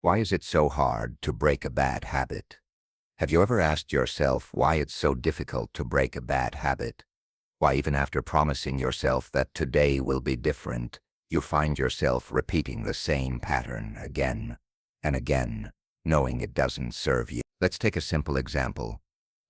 Why is it so hard to break a bad habit? Have you ever asked yourself why it's so difficult to break a bad habit? Why even after promising yourself that today will be different, you find yourself repeating the same pattern again and again, knowing it doesn't serve you? Let's take a simple example.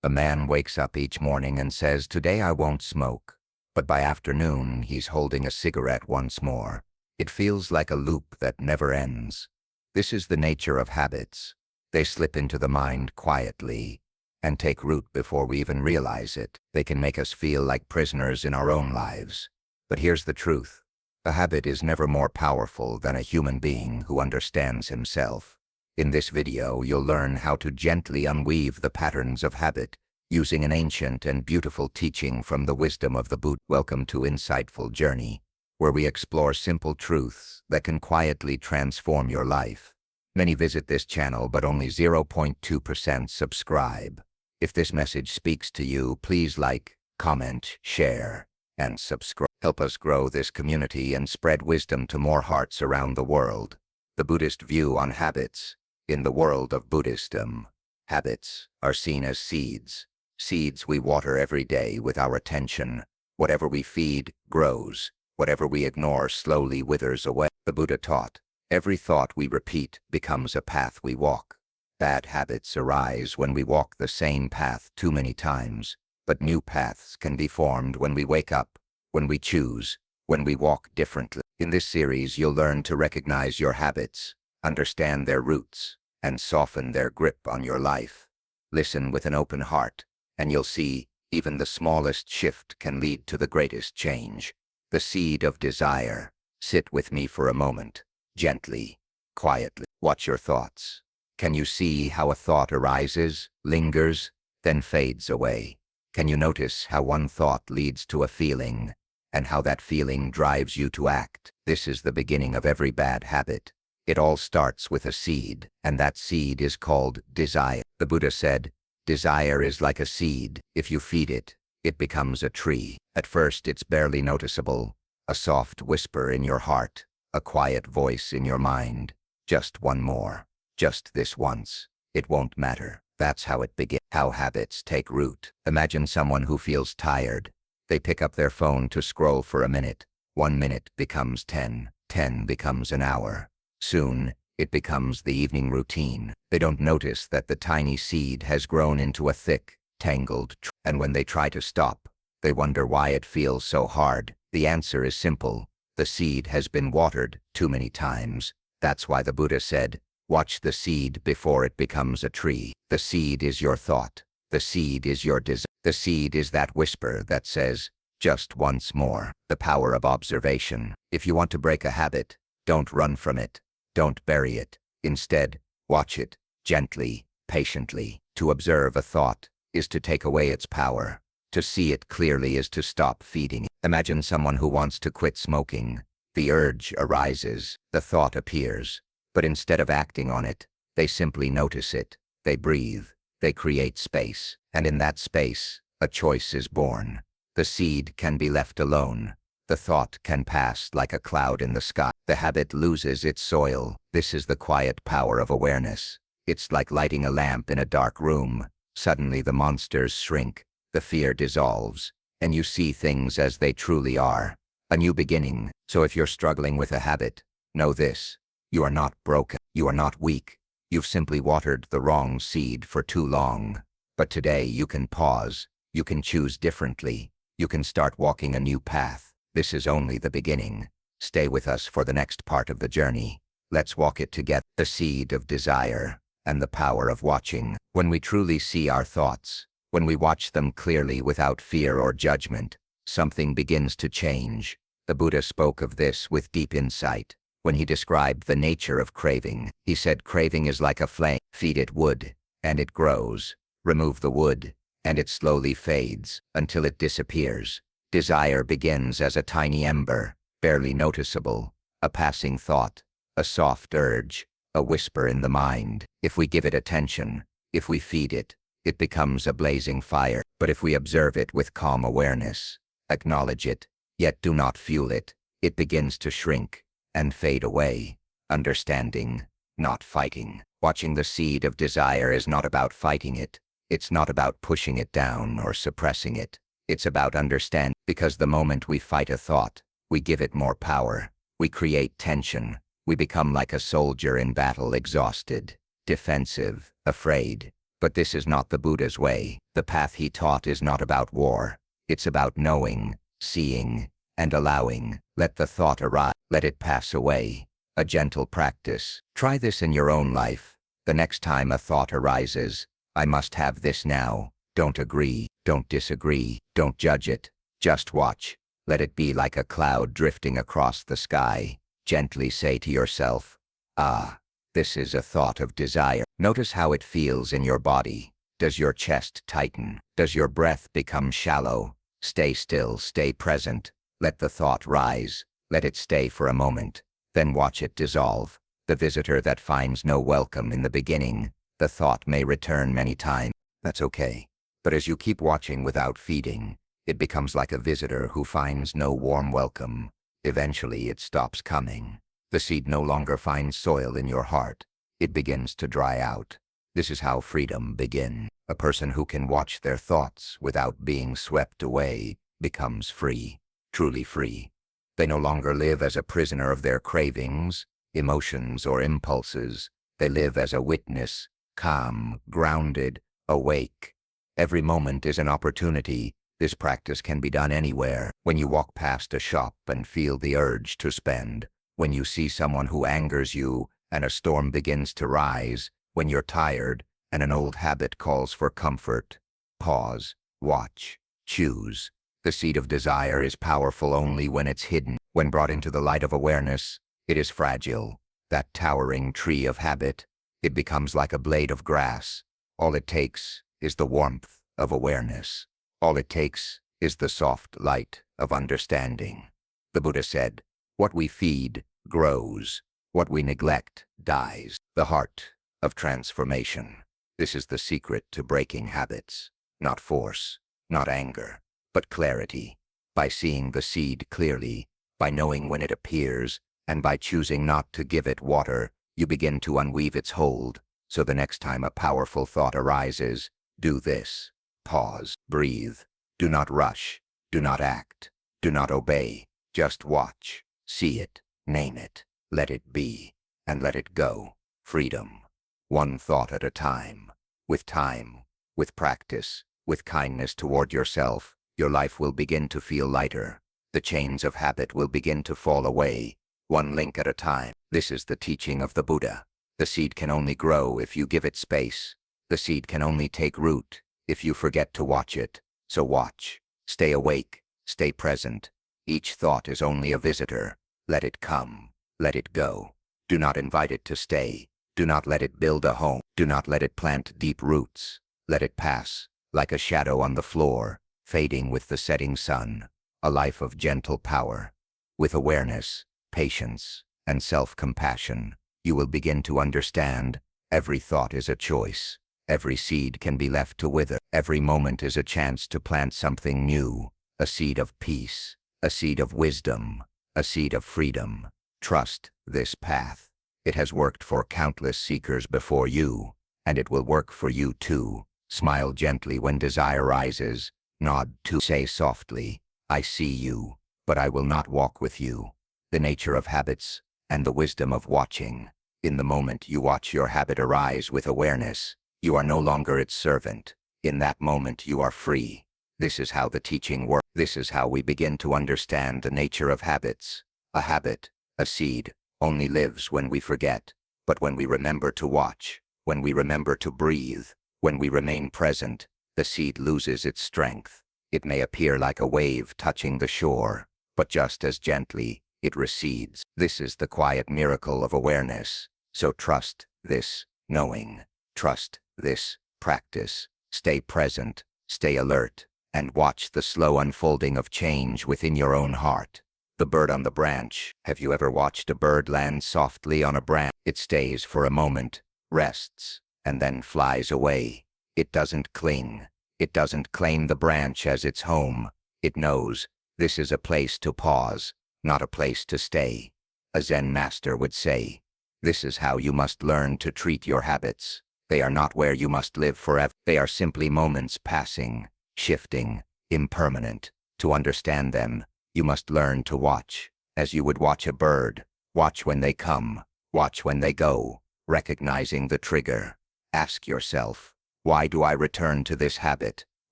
A man wakes up each morning and says, "Today I won't smoke." But by afternoon, he's holding a cigarette once more. It feels like a loop that never ends. This is the nature of habits. They slip into the mind quietly and take root before we even realize it. They can make us feel like prisoners in our own lives. But here's the truth. A habit is never more powerful than a human being who understands himself. In this video, you'll learn how to gently unweave the patterns of habit using an ancient and beautiful teaching from the wisdom of the Buddha. Welcome to Insightful Journey, where we explore simple truths that can quietly transform your life. Many visit this channel, but only 0.2% subscribe. If this message speaks to you, please like, comment, share, and subscribe. Help us grow this community and spread wisdom to more hearts around the world. The Buddhist view on habits. In the world of Buddhism, habits are seen as seeds. Seeds we water every day with our attention. Whatever we feed grows. Whatever we ignore slowly withers away. The Buddha taught, every thought we repeat becomes a path we walk. Bad habits arise when we walk the same path too many times, but new paths can be formed when we wake up, when we choose, when we walk differently. In this series, you'll learn to recognize your habits, understand their roots, and soften their grip on your life. Listen with an open heart, and you'll see even the smallest shift can lead to the greatest change. The seed of desire. Sit with me for a moment, gently, quietly. Watch your thoughts. Can you see how a thought arises, lingers, then fades away? Can you notice how one thought leads to a feeling, and how that feeling drives you to act? This is the beginning of every bad habit. It all starts with a seed, and that seed is called desire. The Buddha said, desire is like a seed. If you feed it, it becomes a tree. At first, it's barely noticeable. A soft whisper in your heart, a quiet voice in your mind. Just one more. Just this once. It won't matter. That's how it begins. How habits take root. Imagine someone who feels tired. They pick up their phone to scroll for a minute. 1 minute becomes 10. 10 becomes an hour. Soon, it becomes the evening routine. They don't notice that the tiny seed has grown into a thick, tangled tree. And when they try to stop, they wonder why it feels so hard. The answer is simple. The seed has been watered too many times. That's why the Buddha said, watch the seed before it becomes a tree. The seed is your thought. The seed is your desire. The seed is that whisper that says, just once more. The power of observation. If you want to break a habit, don't run from it. Don't bury it. Instead, watch it, gently, patiently. To observe a thought is to take away its power. To see it clearly is to stop feeding it. Imagine someone who wants to quit smoking. The urge arises, the thought appears. But instead of acting on it, they simply notice it. They breathe. They create space. And in that space, a choice is born. The seed can be left alone. The thought can pass like a cloud in the sky. The habit loses its soil. This is the quiet power of awareness. It's like lighting a lamp in a dark room. Suddenly the monsters shrink. The fear dissolves. And you see things as they truly are. A new beginning. So if you're struggling with a habit, know this. You are not broken. You are not weak. You've simply watered the wrong seed for too long. But today you can pause. You can choose differently. You can start walking a new path. This is only the beginning. Stay with us for the next part of the journey. Let's walk it together. The seed of desire and the power of watching. When we truly see our thoughts, when we watch them clearly without fear or judgment, something begins to change. The Buddha spoke of this with deep insight. When he described the nature of craving, he said craving is like a flame. Feed it wood, and it grows. Remove the wood, and it slowly fades until it disappears. Desire begins as a tiny ember, barely noticeable, a passing thought, a soft urge, a whisper in the mind. If we give it attention, if we feed it, it becomes a blazing fire. But if we observe it with calm awareness, acknowledge it, yet do not fuel it, it begins to shrink and fade away. Understanding, not fighting. Watching the seed of desire is not about fighting it. It's not about pushing it down or suppressing it. It's about understanding, because the moment we fight a thought, we give it more power. We create tension. We become like a soldier in battle, exhausted, defensive, afraid. But this is not the Buddha's way. The path he taught is not about war. It's about knowing, seeing, and allowing. Let the thought arise. Let it pass away. A gentle practice. Try this in your own life. The next time a thought arises, I must have this now. Don't agree. Don't disagree. Don't judge it. Just watch. Let it be like a cloud drifting across the sky. Gently say to yourself, ah, this is a thought of desire. Notice how it feels in your body. Does your chest tighten? Does your breath become shallow? Stay still, stay present. Let the thought rise. Let it stay for a moment. Then watch it dissolve. The visitor that finds no welcome in the beginning, the thought may return many times. That's okay. But as you keep watching without feeding, it becomes like a visitor who finds no warm welcome. Eventually it stops coming. The seed no longer finds soil in your heart. It begins to dry out. This is how freedom begins. A person who can watch their thoughts without being swept away becomes free, truly free. They no longer live as a prisoner of their cravings, emotions, or impulses. They live as a witness, calm, grounded, awake. Every moment is an opportunity. This practice can be done anywhere. When you walk past a shop and feel the urge to spend, when you see someone who angers you and a storm begins to rise, when you're tired and an old habit calls for comfort, pause, watch, choose. The seed of desire is powerful only when it's hidden. When brought into the light of awareness, it is fragile. That towering tree of habit, it becomes like a blade of grass. All it takes is the warmth of awareness. All it takes is the soft light of understanding. The Buddha said, what we feed grows. What we neglect dies. The heart of transformation. This is the secret to breaking habits. Not force, not anger, but clarity. By seeing the seed clearly, by knowing when it appears, and by choosing not to give it water, you begin to unweave its hold. So the next time a powerful thought arises, do this. Pause, breathe. Do not rush. Do not act. Do not obey. Just watch. See it. Name it. Let it be. And let it go. Freedom. One thought at a time. With time, with practice, with kindness toward yourself, your life will begin to feel lighter. The chains of habit will begin to fall away, one link at a time. This is the teaching of the Buddha. The seed can only grow if you give it space. The seed can only take root if you forget to watch it. So watch. Stay awake. Stay present. Each thought is only a visitor. Let it come. Let it go. Do not invite it to stay. Do not let it build a home. Do not let it plant deep roots. Let it pass, like a shadow on the floor, fading with the setting sun. A life of gentle power. With awareness, patience, and self-compassion, you will begin to understand every thought is a choice. Every seed can be left to wither. Every moment is a chance to plant something new. A seed of peace. A seed of wisdom. A seed of freedom. Trust this path. It has worked for countless seekers before you, and it will work for you too. Smile gently when desire rises. Nod to. Say softly, I see you, but I will not walk with you. The nature of habits, and the wisdom of watching. In the moment you watch your habit arise with awareness, you are no longer its servant. In that moment you are free. This is how the teaching works. This is how we begin to understand the nature of habits. A habit, a seed, only lives when we forget. But when we remember to watch, when we remember to breathe, when we remain present, the seed loses its strength. It may appear like a wave touching the shore, but just as gently, it recedes. This is the quiet miracle of awareness. So trust this knowing. Trust this practice. Stay present, stay alert, and watch the slow unfolding of change within your own heart. The bird on the branch. Have you ever watched a bird land softly on a branch? It stays for a moment, rests, and then flies away. It doesn't cling. It doesn't claim the branch as its home. It knows this is a place to pause, not a place to stay. A Zen Master would say, This is how you must learn to treat your habits. They are not where you must live forever. They are simply moments passing, shifting, impermanent. To understand them, you must learn to watch, as you would watch a bird. Watch when they come, watch when they go, recognizing the trigger. Ask yourself, why do I return to this habit?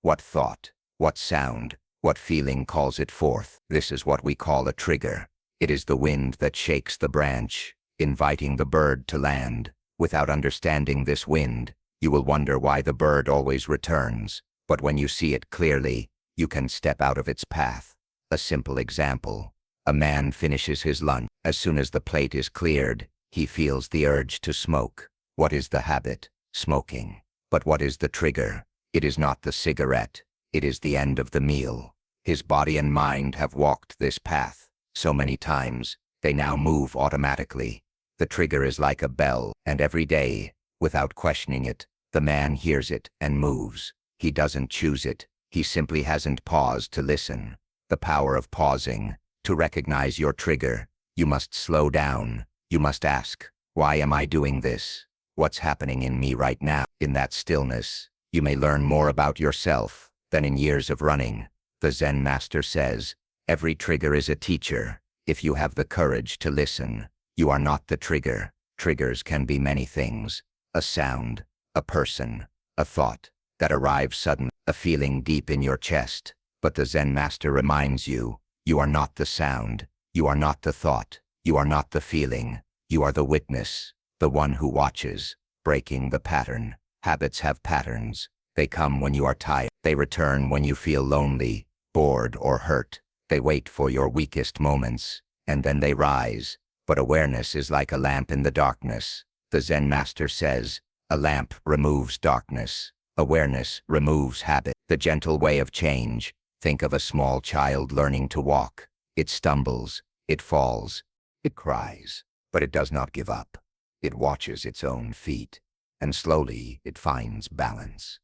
What thought, what sound, what feeling calls it forth? This is what we call a trigger. It is the wind that shakes the branch, inviting the bird to land. Without understanding this wind, you will wonder why the bird always returns. But when you see it clearly, you can step out of its path. A simple example. A man finishes his lunch. As soon as the plate is cleared, he feels the urge to smoke. What is the habit? Smoking. But what is the trigger? It is not the cigarette. It is the end of the meal. His body and mind have walked this path so many times, they now move automatically. The trigger is like a bell, and every day, without questioning it, the man hears it and moves. He doesn't choose it. He simply hasn't paused to listen. The power of pausing. To recognize your trigger, you must slow down. You must ask, why am I doing this? What's happening in me right now? In that stillness, you may learn more about yourself than in years of running. The Zen Master says, every trigger is a teacher. If you have the courage to listen, you are not the trigger. Triggers can be many things. A sound, a person, a thought that arrives suddenly, a feeling deep in your chest. But the Zen Master reminds you, you are not the sound, you are not the thought, you are not the feeling, you are the witness, the one who watches, breaking the pattern. Habits have patterns. They come when you are tired. They return when you feel lonely, bored, or hurt. They wait for your weakest moments, and then they rise. But awareness is like a lamp in the darkness. The Zen Master says, a lamp removes darkness. Awareness removes habit. The gentle way of change. Think of a small child learning to walk. It stumbles, it falls, it cries, but it does not give up. It watches its own feet, and slowly it finds balance.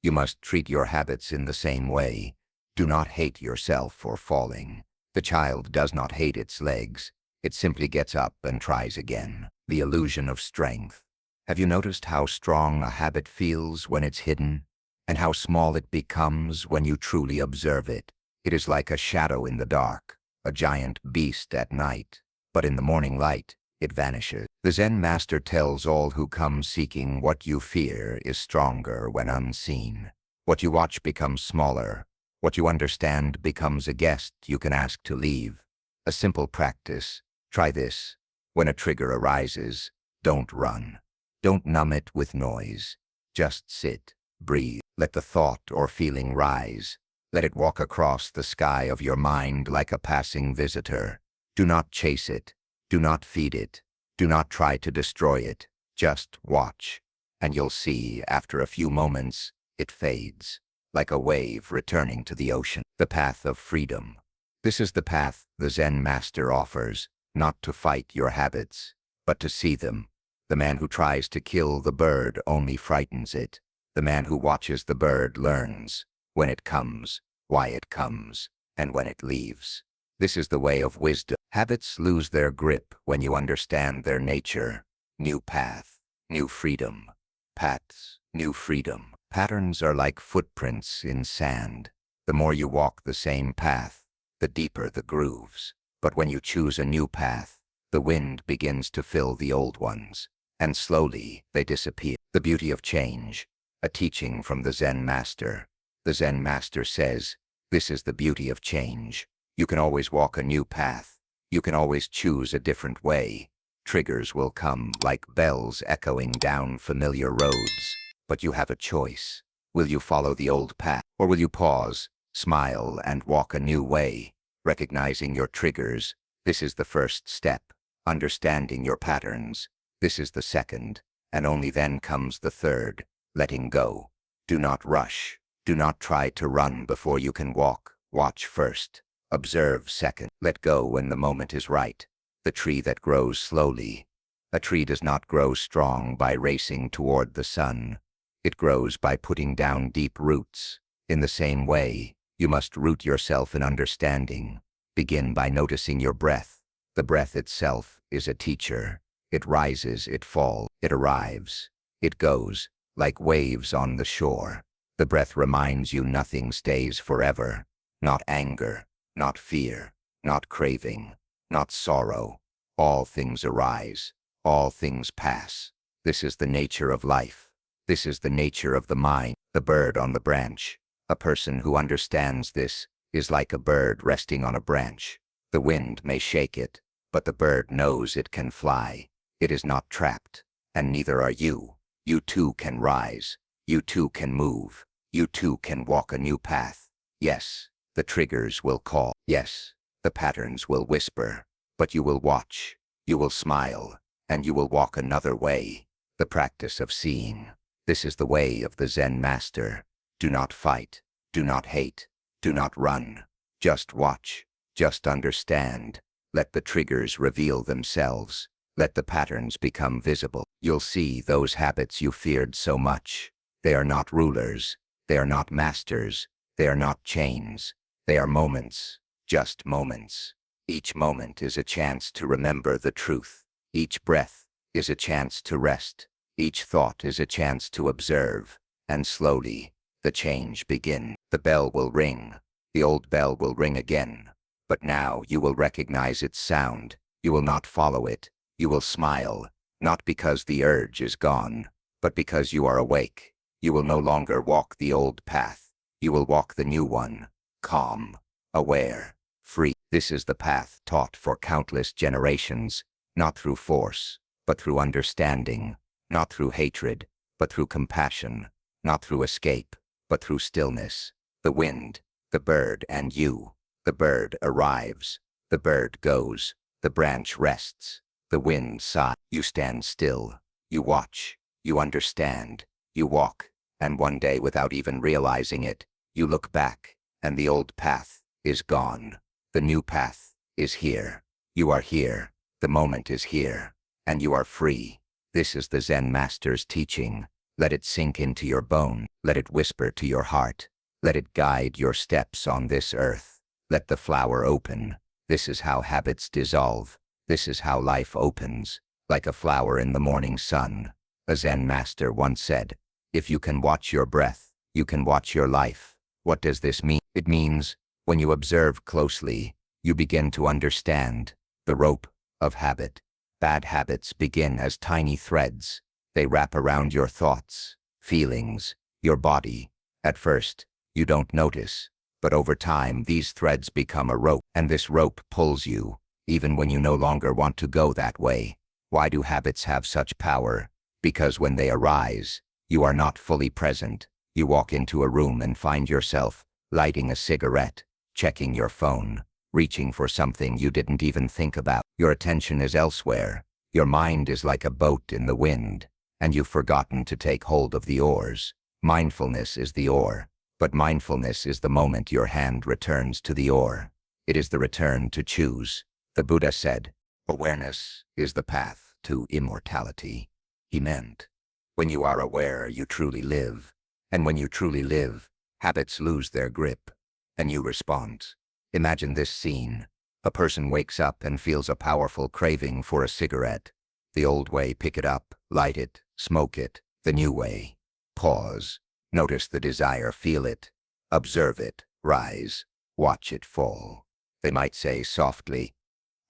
You must treat your habits in the same way. Do not hate yourself for falling. The child does not hate its legs. It simply gets up and tries again. The illusion of strength. Have you noticed how strong a habit feels when it's hidden, and how small it becomes when you truly observe it? It is like a shadow in the dark, a giant beast at night, but in the morning light, it vanishes. The Zen Master tells all who come seeking, what you fear is stronger when unseen. What you watch becomes smaller. What you understand becomes a guest you can ask to leave. A simple practice. Try this. When a trigger arises, don't run. Don't numb it with noise. Just sit, breathe. Let the thought or feeling rise. Let it walk across the sky of your mind like a passing visitor. Do not chase it. Do not feed it. Do not try to destroy it. Just watch. And you'll see, after a few moments, it fades, like a wave returning to the ocean. The path of freedom. This is the path the Zen Master offers, not to fight your habits, but to see them. The man who tries to kill the bird only frightens it. The man who watches the bird learns when it comes, why it comes, and when it leaves. This is the way of wisdom. Habits lose their grip when you understand their nature. New path, new freedom. Paths, new freedom. Patterns are like footprints in sand. The more you walk the same path, the deeper the grooves. But when you choose a new path, the wind begins to fill the old ones, and slowly they disappear. The beauty of change. A teaching from the Zen Master. The Zen Master says, this is the beauty of change. You can always walk a new path. You can always choose a different way. Triggers will come like bells echoing down familiar roads. But you have a choice. Will you follow the old path, or will you pause, smile, and walk a new way? Recognizing your triggers. This is the first step. Understanding your patterns. This is the second, and only then comes the third. Letting go. Do not rush. Do not try to run before you can walk. Watch first. Observe second. Let go when the moment is right. The tree that grows slowly. A tree does not grow strong by racing toward the sun. It grows by putting down deep roots. In the same way, you must root yourself in understanding. Begin by noticing your breath. The breath itself is a teacher. It rises, it falls, it arrives, it goes, like waves on the shore. The breath reminds you nothing stays forever. Not anger, not fear, not craving, not sorrow. All things arise, all things pass. This is the nature of life. This is the nature of the mind. The bird on the branch. A person who understands this is like a bird resting on a branch. The wind may shake it, but the bird knows it can fly. It is not trapped, and neither are you. You too can rise. You too can move. You too can walk a new path. Yes, the triggers will call. Yes, the patterns will whisper. But you will watch. You will smile. And you will walk another way. The practice of seeing. This is the way of the Zen Master. Do not fight. Do not hate. Do not run. Just watch. Just understand. Let the triggers reveal themselves. Let the patterns become visible. You'll see those habits you feared so much. They are not rulers. They are not masters. They are not chains. They are moments. Just moments. Each moment is a chance to remember the truth. Each breath is a chance to rest. Each thought is a chance to observe. And slowly, the change begins. The bell will ring. The old bell will ring again. But now you will recognize its sound. You will not follow it. You will smile, not because the urge is gone, but because you are awake. You will no longer walk the old path. You will walk the new one, calm, aware, free. This is the path taught for countless generations, not through force, but through understanding, not through hatred, but through compassion, not through escape, but through stillness. The wind, the bird, and you. The bird arrives. The bird goes. The branch rests. The wind sighs. You stand still. You watch. You understand. You walk. And one day, without even realizing it, you look back, and the old path is gone. The new path is here. You are here. The moment is here. And you are free. This is the Zen Master's teaching. Let it sink into your bone. Let it whisper to your heart. Let it guide your steps on this earth. Let the flower open. This is how habits dissolve. This is how life opens, like a flower in the morning sun. A Zen master once said, if you can watch your breath, you can watch your life. What does this mean? It means, when you observe closely, you begin to understand the rope of habit. Bad habits begin as tiny threads. They wrap around your thoughts, feelings, your body. At first, you don't notice, but over time these threads become a rope, and this rope pulls you, even when you no longer want to go that way. Why do habits have such power? Because when they arise, you are not fully present. You walk into a room and find yourself lighting a cigarette, checking your phone, reaching for something you didn't even think about. Your attention is elsewhere. Your mind is like a boat in the wind, and you've forgotten to take hold of the oars. Mindfulness is the oar, but mindfulness is the moment your hand returns to the oar. It is the return to choose. The Buddha said, awareness is the path to immortality. He meant, when you are aware, you truly live. And when you truly live, habits lose their grip, and you respond. Imagine this scene. A person wakes up and feels a powerful craving for a cigarette. The old way, pick it up, light it, smoke it. The new way, pause, notice the desire, feel it, observe it, rise, watch it fall. They might say softly,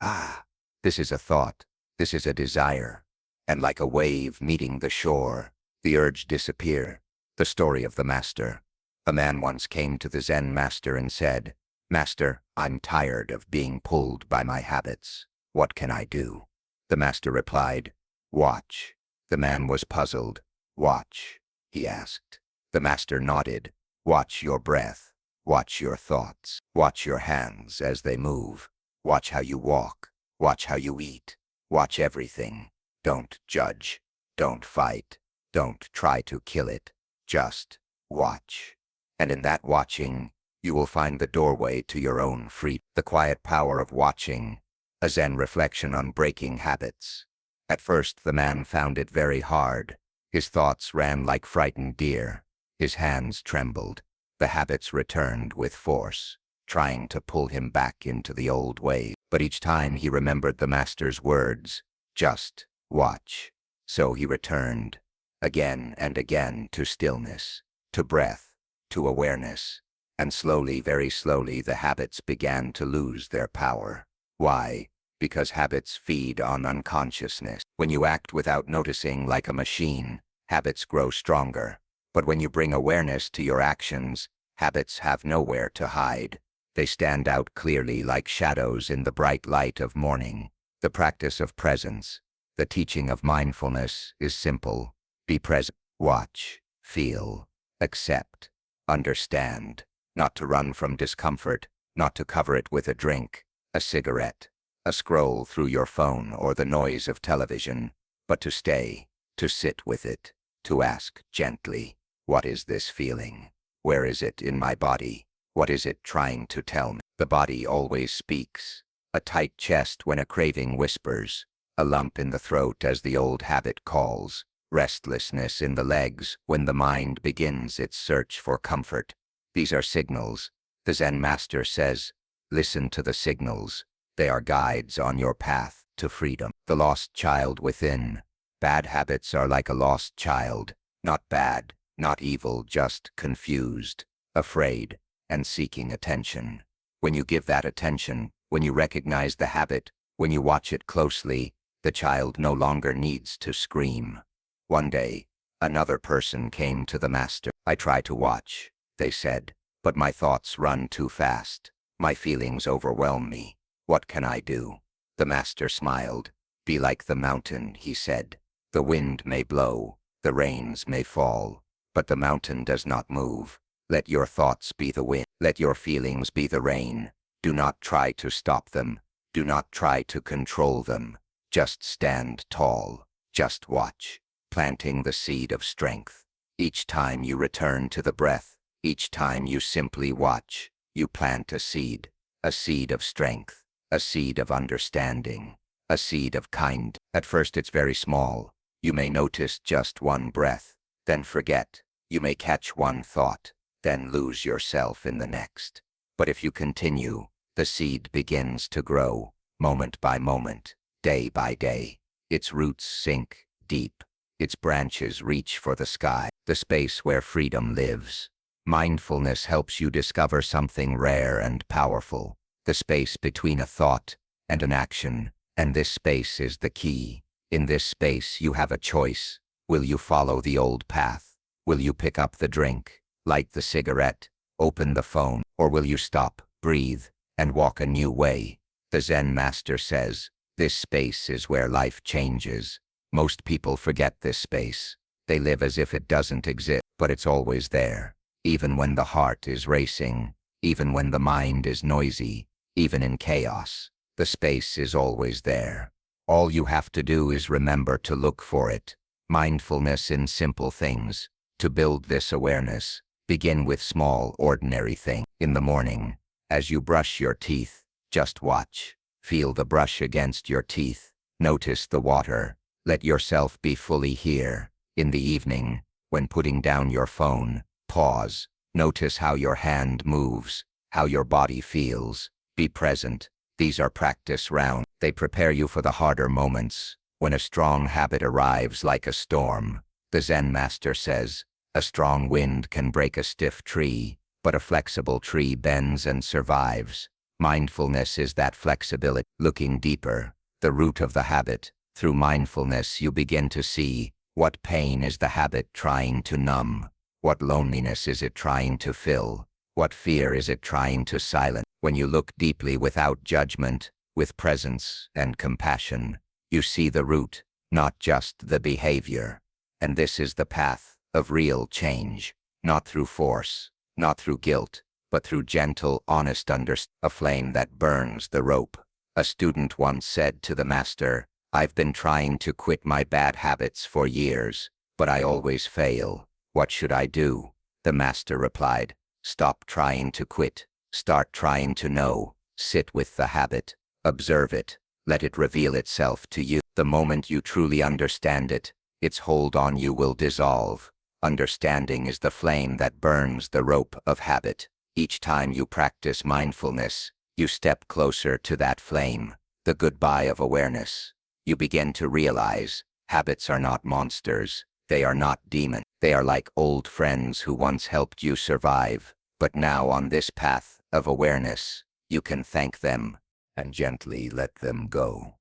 ah, this is a thought, this is a desire. And like a wave meeting the shore, the urge disappear. The story of the master. A man once came to the Zen master and said, Master, I'm tired of being pulled by my habits. What can I do? The master replied, watch. The man was puzzled. Watch, he asked. The master nodded. Watch your breath. Watch your thoughts. Watch your hands as they move. Watch how you walk. Watch how you eat. Watch everything. Don't judge. Don't fight. Don't try to kill it. Just watch. And in that watching, you will find the doorway to your own freedom. The quiet power of watching. A Zen reflection on breaking habits. At first the man found it very hard. His thoughts ran like frightened deer. His hands trembled. The habits returned with force, trying to pull him back into the old ways. But each time he remembered the master's words, just watch. So he returned, again and again, to stillness, to breath, to awareness. And slowly, very slowly, the habits began to lose their power. Why? Because habits feed on unconsciousness. When you act without noticing like a machine, habits grow stronger. But when you bring awareness to your actions, habits have nowhere to hide. They stand out clearly like shadows in the bright light of morning. The practice of presence, the teaching of mindfulness, is simple. Be present, watch, feel, accept, understand. Not to run from discomfort, not to cover it with a drink, a cigarette, a scroll through your phone, or the noise of television, but to stay, to sit with it, to ask gently, what is this feeling? Where is it in my body? What is it trying to tell me? The body always speaks. A tight chest when a craving whispers, a lump in the throat as the old habit calls, restlessness in the legs when the mind begins its search for comfort. These are signals. The Zen Master says, listen to the signals. They are guides on your path to freedom. The lost child within. Bad habits are like a lost child, not bad, not evil, just confused, afraid, and seeking attention. When you give that attention, when you recognize the habit, when you watch it closely, the child no longer needs to scream. One day, another person came to the Master. I try to watch, they said, but my thoughts run too fast. My feelings overwhelm me. What can I do? The Master smiled. Be like the mountain, he said. The wind may blow, the rains may fall, but the mountain does not move. Let your thoughts be the wind. Let your feelings be the rain. Do not try to stop them. Do not try to control them. Just stand tall. Just watch, planting the seed of strength. Each time you return to the breath, each time you simply watch, you plant a seed of strength, a seed of understanding, a seed of kind. At first it's very small. You may notice just one breath, then forget. You may catch one thought, then lose yourself in the next. But if you continue, the seed begins to grow, moment by moment, day by day. Its roots sink deep. Its branches reach for the sky, the space where freedom lives. Mindfulness helps you discover something rare and powerful, the space between a thought and an action, and this space is the key. In this space you have a choice. Will you follow the old path? Will you pick up the drink, light the cigarette, open the phone, or will you stop, breathe, and walk a new way? The Zen Master says, this space is where life changes. Most people forget this space. They live as if it doesn't exist, but it's always there. Even when the heart is racing, even when the mind is noisy, even in chaos, the space is always there. All you have to do is remember to look for it. Mindfulness in simple things. To build this awareness, begin with small, ordinary things. In the morning, as you brush your teeth, just watch. Feel the brush against your teeth. Notice the water. Let yourself be fully here. In the evening, when putting down your phone, pause. Notice how your hand moves, how your body feels. Be present. These are practice rounds. They prepare you for the harder moments, when a strong habit arrives like a storm. The Zen Master says, a strong wind can break a stiff tree, but a flexible tree bends and survives. Mindfulness is that flexibility. Looking deeper, the root of the habit. Through mindfulness you begin to see, what pain is the habit trying to numb? What loneliness is it trying to fill? What fear is it trying to silence? When you look deeply without judgment, with presence and compassion, you see the root, not just the behavior. And this is the path of real change, not through force, not through guilt, but through gentle, honest understanding. A flame that burns the rope. A student once said to the Master, I've been trying to quit my bad habits for years, but I always fail. What should I do? The Master replied, stop trying to quit. Start trying to know. Sit with the habit. Observe it. Let it reveal itself to you. The moment you truly understand it, its hold on you will dissolve. Understanding is the flame that burns the rope of habit. Each time you practice mindfulness, you step closer to that flame, the goodbye of awareness. you begin to realize habits are not monsters. They are not demons. They are like old friends who once helped you survive, but now on this path of awareness, you can thank them and gently let them go.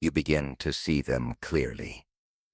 You begin to see them clearly.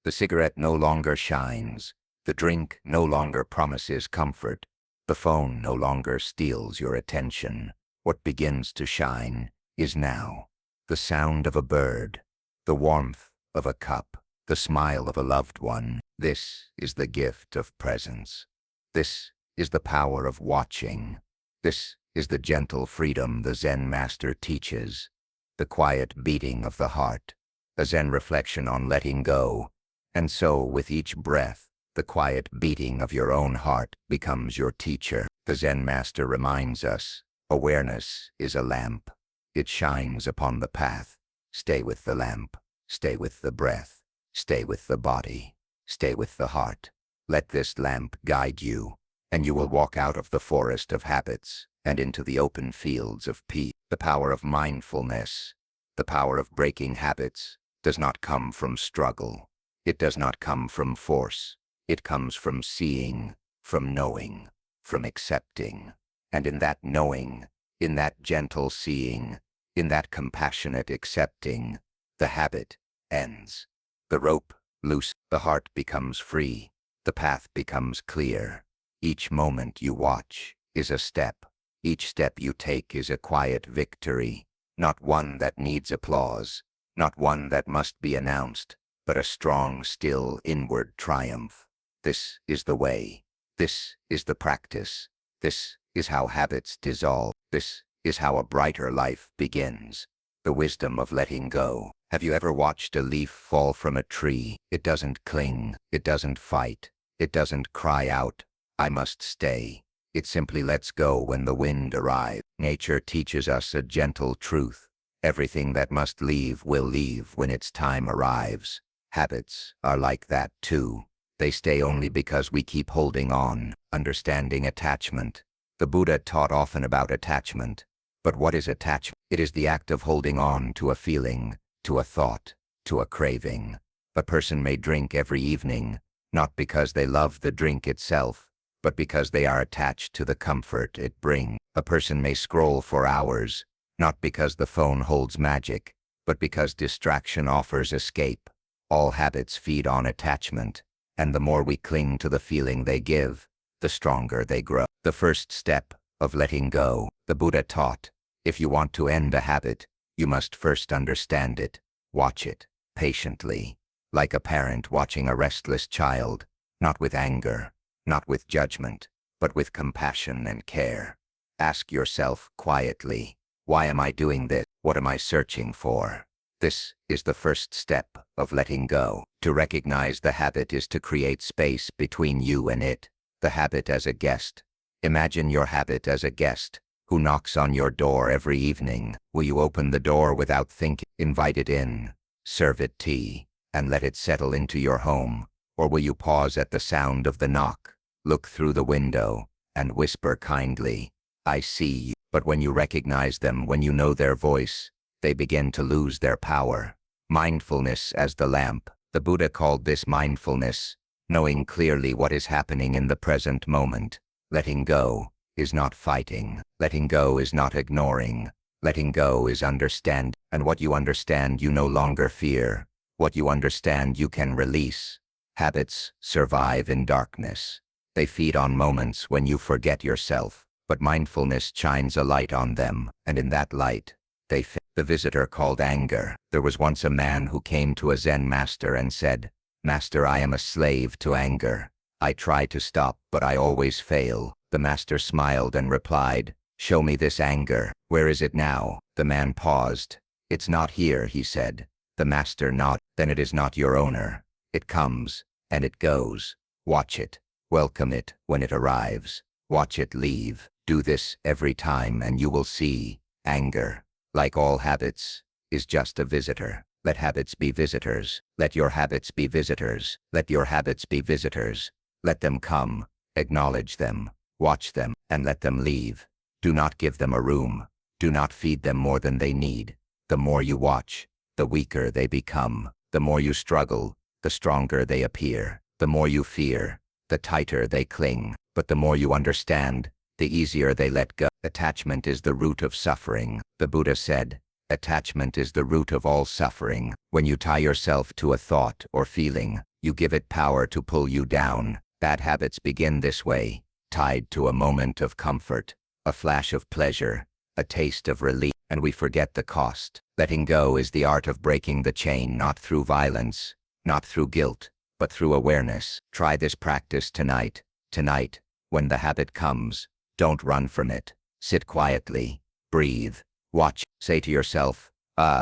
The cigarette no longer shines. The drink no longer promises comfort. The phone no longer steals your attention. What begins to shine is now. The sound of a bird, the warmth of a cup, the smile of a loved one. This is the gift of presence. This is the power of watching. This is the gentle freedom the Zen Master teaches. The quiet beating of the heart, a Zen reflection on letting go. And so, with each breath, the quiet beating of your own heart becomes your teacher. The Zen Master reminds us, awareness is a lamp. It shines upon the path. Stay with the lamp. Stay with the breath. Stay with the body. Stay with the heart. Let this lamp guide you, and you will walk out of the forest of habits and into the open fields of peace. The power of mindfulness, the power of breaking habits, does not come from struggle. It does not come from force. It comes from seeing, from knowing, from accepting. And in that knowing, in that gentle seeing, in that compassionate accepting, the habit ends. The rope loose, the heart becomes free, the path becomes clear. Each moment you watch is a step. Each step you take is a quiet victory, not one that needs applause, not one that must be announced, but a strong, still, inward triumph. This is the way. This is the practice. This is how habits dissolve. This is how a brighter life begins. The wisdom of letting go. Have you ever watched a leaf fall from a tree? It doesn't cling. It doesn't fight. It doesn't cry out, "I must stay." It simply lets go when the wind arrives. Nature teaches us a gentle truth. Everything that must leave will leave when its time arrives. Habits are like that too. They stay only because we keep holding on. Understanding attachment. The Buddha taught often about attachment. But what is attachment? It is the act of holding on to a feeling, to a thought, to a craving. A person may drink every evening, not because they love the drink itself, but because they are attached to the comfort it brings. A person may scroll for hours, not because the phone holds magic, but because distraction offers escape. All habits feed on attachment, and the more we cling to the feeling they give, the stronger they grow. The first step of letting go, the Buddha taught, if you want to end a habit, you must first understand it, watch it, patiently, like a parent watching a restless child, not with anger, not with judgment, but with compassion and care. Ask yourself quietly, why am I doing this? What am I searching for? This is the first step of letting go. To recognize the habit is to create space between you and it. The habit as a guest. Imagine your habit as a guest who knocks on your door every evening. Will you open the door without thinking? Invite it in, serve it tea, and let it settle into your home? Or will you pause at the sound of the knock, look through the window, and whisper kindly, "I see you"? But when you recognize them, when you know their voice, they begin to lose their power. Mindfulness as the lamp. The Buddha called this mindfulness, knowing clearly what is happening in the present moment. Letting go is not fighting. Letting go is not ignoring. Letting go is understand. And what you understand you no longer fear. What you understand you can release. Habits survive in darkness. They feed on moments when you forget yourself, but mindfulness shines a light on them, and in that light, they fit. The visitor called anger. There was once a man who came to a Zen master and said, "Master, I am a slave to anger. I try to stop, but I always fail." The master smiled and replied, "Show me this anger. Where is it now?" The man paused. "It's not here," he said. The master nodded. "Then it is not your owner. It comes, and it goes. Watch it. Welcome it when it arrives. Watch it leave. Do this every time and you will see, anger, like all habits, is just a visitor. Let habits be visitors. Let your habits be visitors. Let your habits be visitors. Let them come, acknowledge them, watch them, and let them leave. Do not give them a room. Do not feed them more than they need. The more you watch, the weaker they become. The more you struggle, the stronger they appear. The more you fear, the tighter they cling. But the more you understand, the easier they let go. Attachment is the root of suffering. The Buddha said, attachment is the root of all suffering. When you tie yourself to a thought or feeling, you give it power to pull you down. Bad habits begin this way, tied to a moment of comfort, a flash of pleasure, a taste of relief, and we forget the cost. Letting go is the art of breaking the chain, not through violence, not through guilt, but through awareness. Try this practice tonight. Tonight, when the habit comes, don't run from it. Sit quietly, breathe, watch. Say to yourself,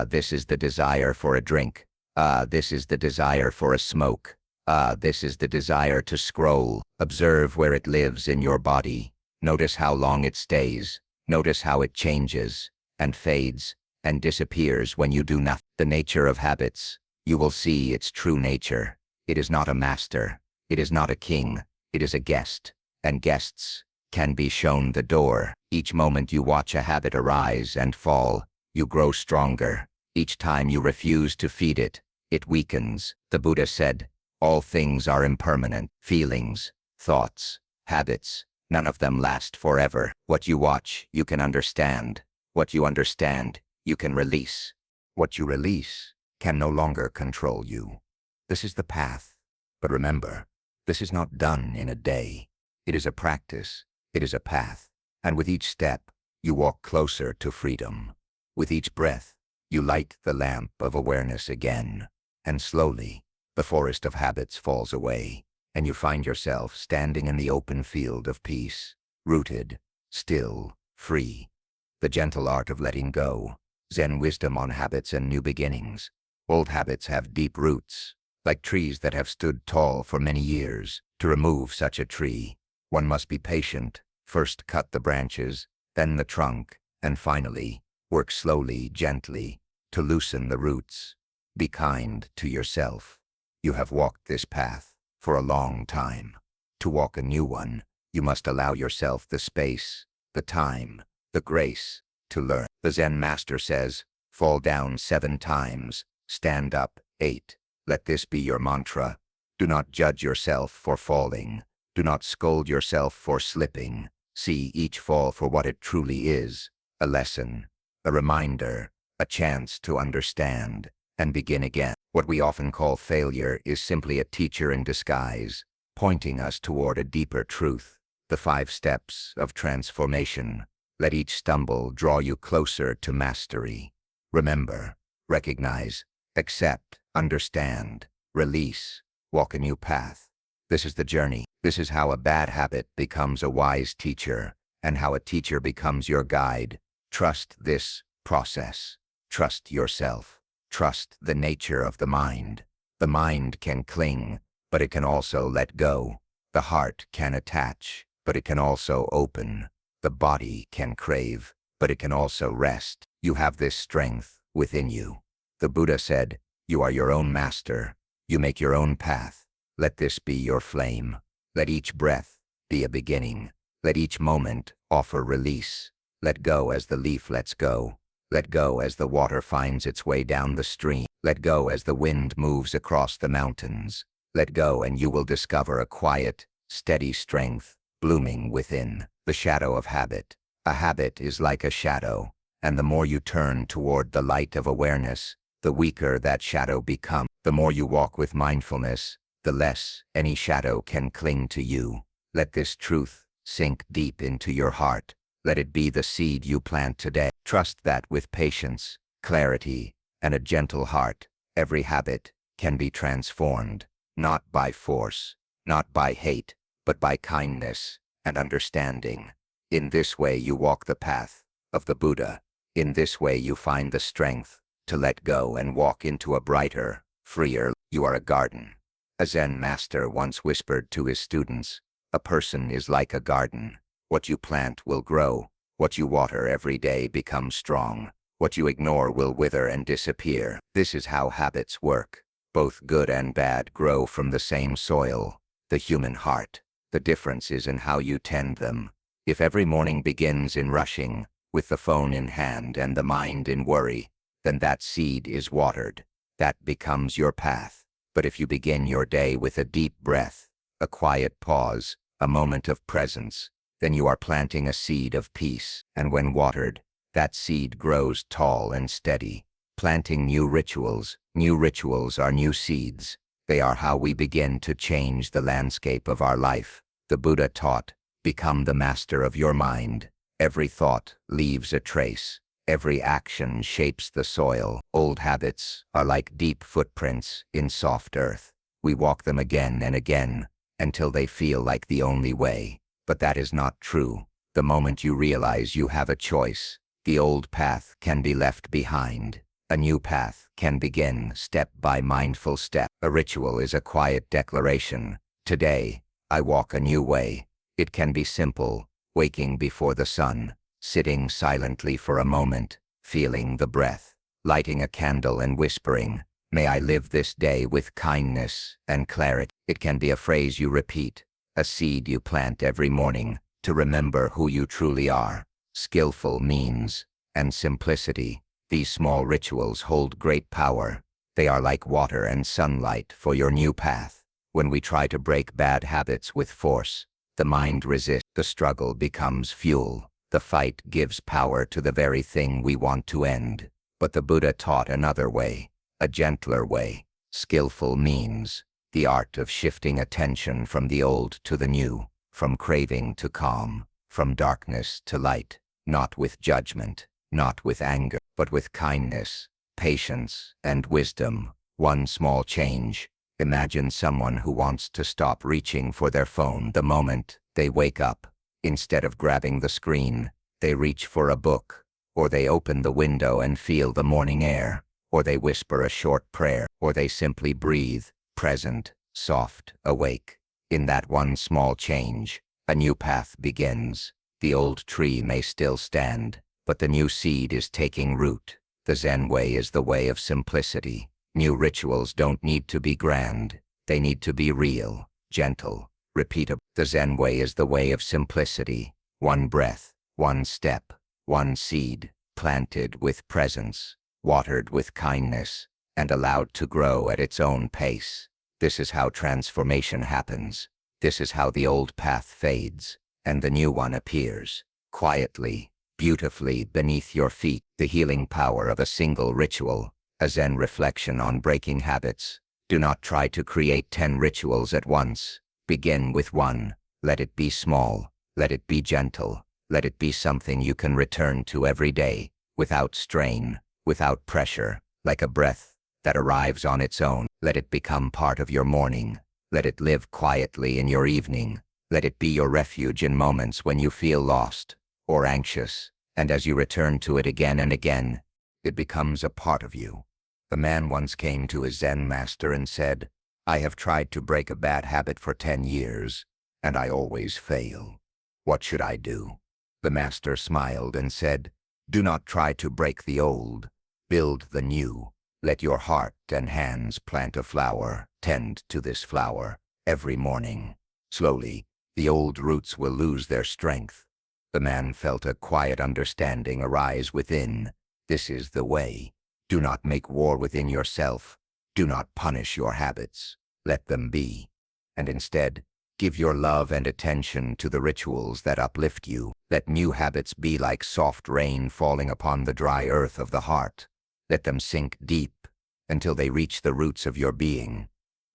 this is the desire for a drink. This is the desire for a smoke. This is the desire to scroll. Observe where it lives in your body. Notice how long it stays. Notice how it changes, and fades, and disappears when you do nothing. The nature of habits. You will see its true nature. It is not a master. It is not a king. It is a guest. And guests can be shown the door. Each moment you watch a habit arise and fall, you grow stronger. Each time you refuse to feed it, it weakens. The Buddha said, all things are impermanent. Feelings, thoughts, habits, none of them last forever. What you watch, you can understand. What you understand, you can release. What you release can no longer control you. This is the path. But remember, this is not done in a day. It is a practice. It is a path. And with each step, you walk closer to freedom. With each breath, you light the lamp of awareness again. And slowly, the forest of habits falls away, and you find yourself standing in the open field of peace, rooted, still, free. The gentle art of letting go. Zen wisdom on habits and new beginnings. Old habits have deep roots, like trees that have stood tall for many years. To remove such a tree, one must be patient. First cut the branches, then the trunk, and finally, work slowly, gently, to loosen the roots. Be kind to yourself. You have walked this path for a long time. To walk a new one, you must allow yourself the space, the time, the grace to learn. The Zen Master says, fall down 7 times, stand up 8. Let this be your mantra. Do not judge yourself for falling. Do not scold yourself for slipping. See each fall for what it truly is, a lesson, a reminder, a chance to understand, and begin again. What we often call failure is simply a teacher in disguise, pointing us toward a deeper truth. The 5 steps of transformation. Let each stumble draw you closer to mastery. Remember, recognize, accept, understand, release, walk a new path. This is the journey. This is how a bad habit becomes a wise teacher, and how a teacher becomes your guide. Trust this process. Trust yourself. Trust the nature of the mind. The mind can cling, but it can also let go. The heart can attach, but it can also open. The body can crave, but it can also rest. You have this strength within you. The Buddha said, you are your own master. You make your own path. Let this be your flame. Let each breath be a beginning. Let each moment offer release. Let go as the leaf lets go. Let go as the water finds its way down the stream. Let go as the wind moves across the mountains. Let go and you will discover a quiet, steady strength blooming within. The shadow of habit. A habit is like a shadow, and the more you turn toward the light of awareness, the weaker that shadow becomes. The more you walk with mindfulness, the less any shadow can cling to you. Let this truth sink deep into your heart. Let it be the seed you plant today. Trust that with patience, clarity, and a gentle heart, every habit can be transformed, not by force, not by hate, but by kindness and understanding. In this way you walk the path of the Buddha. In this way you find the strength to let go and walk into a brighter, freer. You are a garden. A Zen master once whispered to his students, a person is like a garden. What you plant will grow. What you water every day becomes strong. What you ignore will wither and disappear. This is how habits work. Both good and bad grow from the same soil, the human heart. The difference is in how you tend them. If every morning begins in rushing, with the phone in hand and the mind in worry, then that seed is watered. That becomes your path. But if you begin your day with a deep breath, a quiet pause, a moment of presence, then you are planting a seed of peace. And when watered, that seed grows tall and steady. Planting new rituals are new seeds. They are how we begin to change the landscape of our life. The Buddha taught, become the master of your mind. Every thought leaves a trace. Every action shapes the soil. Old habits are like deep footprints in soft earth. We walk them again and again until they feel like the only way. But that is not true. The moment you realize you have a choice, the old path can be left behind. A new path can begin step by mindful step. A ritual is a quiet declaration. Today, I walk a new way. It can be simple, waking before the sun, sitting silently for a moment, feeling the breath, lighting a candle and whispering, "May I live this day with kindness and clarity." It can be a phrase you repeat, a seed you plant every morning to remember who you truly are. Skillful means and simplicity. These small rituals hold great power. They are like water and sunlight for your new path. When we try to break bad habits with force, the mind resists. The struggle becomes fuel. The fight gives power to the very thing we want to end. But the Buddha taught another way, a gentler way. Skillful means the art of shifting attention from the old to the new, from craving to calm, from darkness to light, not with judgment, not with anger, but with kindness, patience, and wisdom. One small change. Imagine someone who wants to stop reaching for their phone the moment they wake up. Instead of grabbing the screen, they reach for a book, or they open the window and feel the morning air, or they whisper a short prayer, or they simply breathe, present, soft, awake. In that one small change, a new path begins. The old tree may still stand, but the new seed is taking root. The Zen way is the way of simplicity. New rituals don't need to be grand. They need to be real, gentle, repeatable. The Zen way is the way of simplicity. One breath, one step, one seed, planted with presence, watered with kindness, and allowed to grow at its own pace. This is how transformation happens. This is how the old path fades, and the new one appears, quietly, beautifully beneath your feet. The healing power of a single ritual, a Zen reflection on breaking habits. Do not try to create 10 rituals at once. Begin with one. Let it be small. Let it be gentle. Let it be something you can return to every day, without strain, without pressure, like a breath that arrives on its own. Let it become part of your morning. Let it live quietly in your evening. Let it be your refuge in moments when you feel lost or anxious, and as you return to it again and again, it becomes a part of you. A man once came to his Zen master and said, "I have tried to break a bad habit for 10 years, and I always fail. What should I do?" The master smiled and said, "Do not try to break the old. Build the new. Let your heart and hands plant a flower. Tend to this flower every morning. Slowly, the old roots will lose their strength." The man felt a quiet understanding arise within. This is the way. Do not make war within yourself. Do not punish your habits. Let them be. And instead, give your love and attention to the rituals that uplift you. Let new habits be like soft rain falling upon the dry earth of the heart. Let them sink deep until they reach the roots of your being.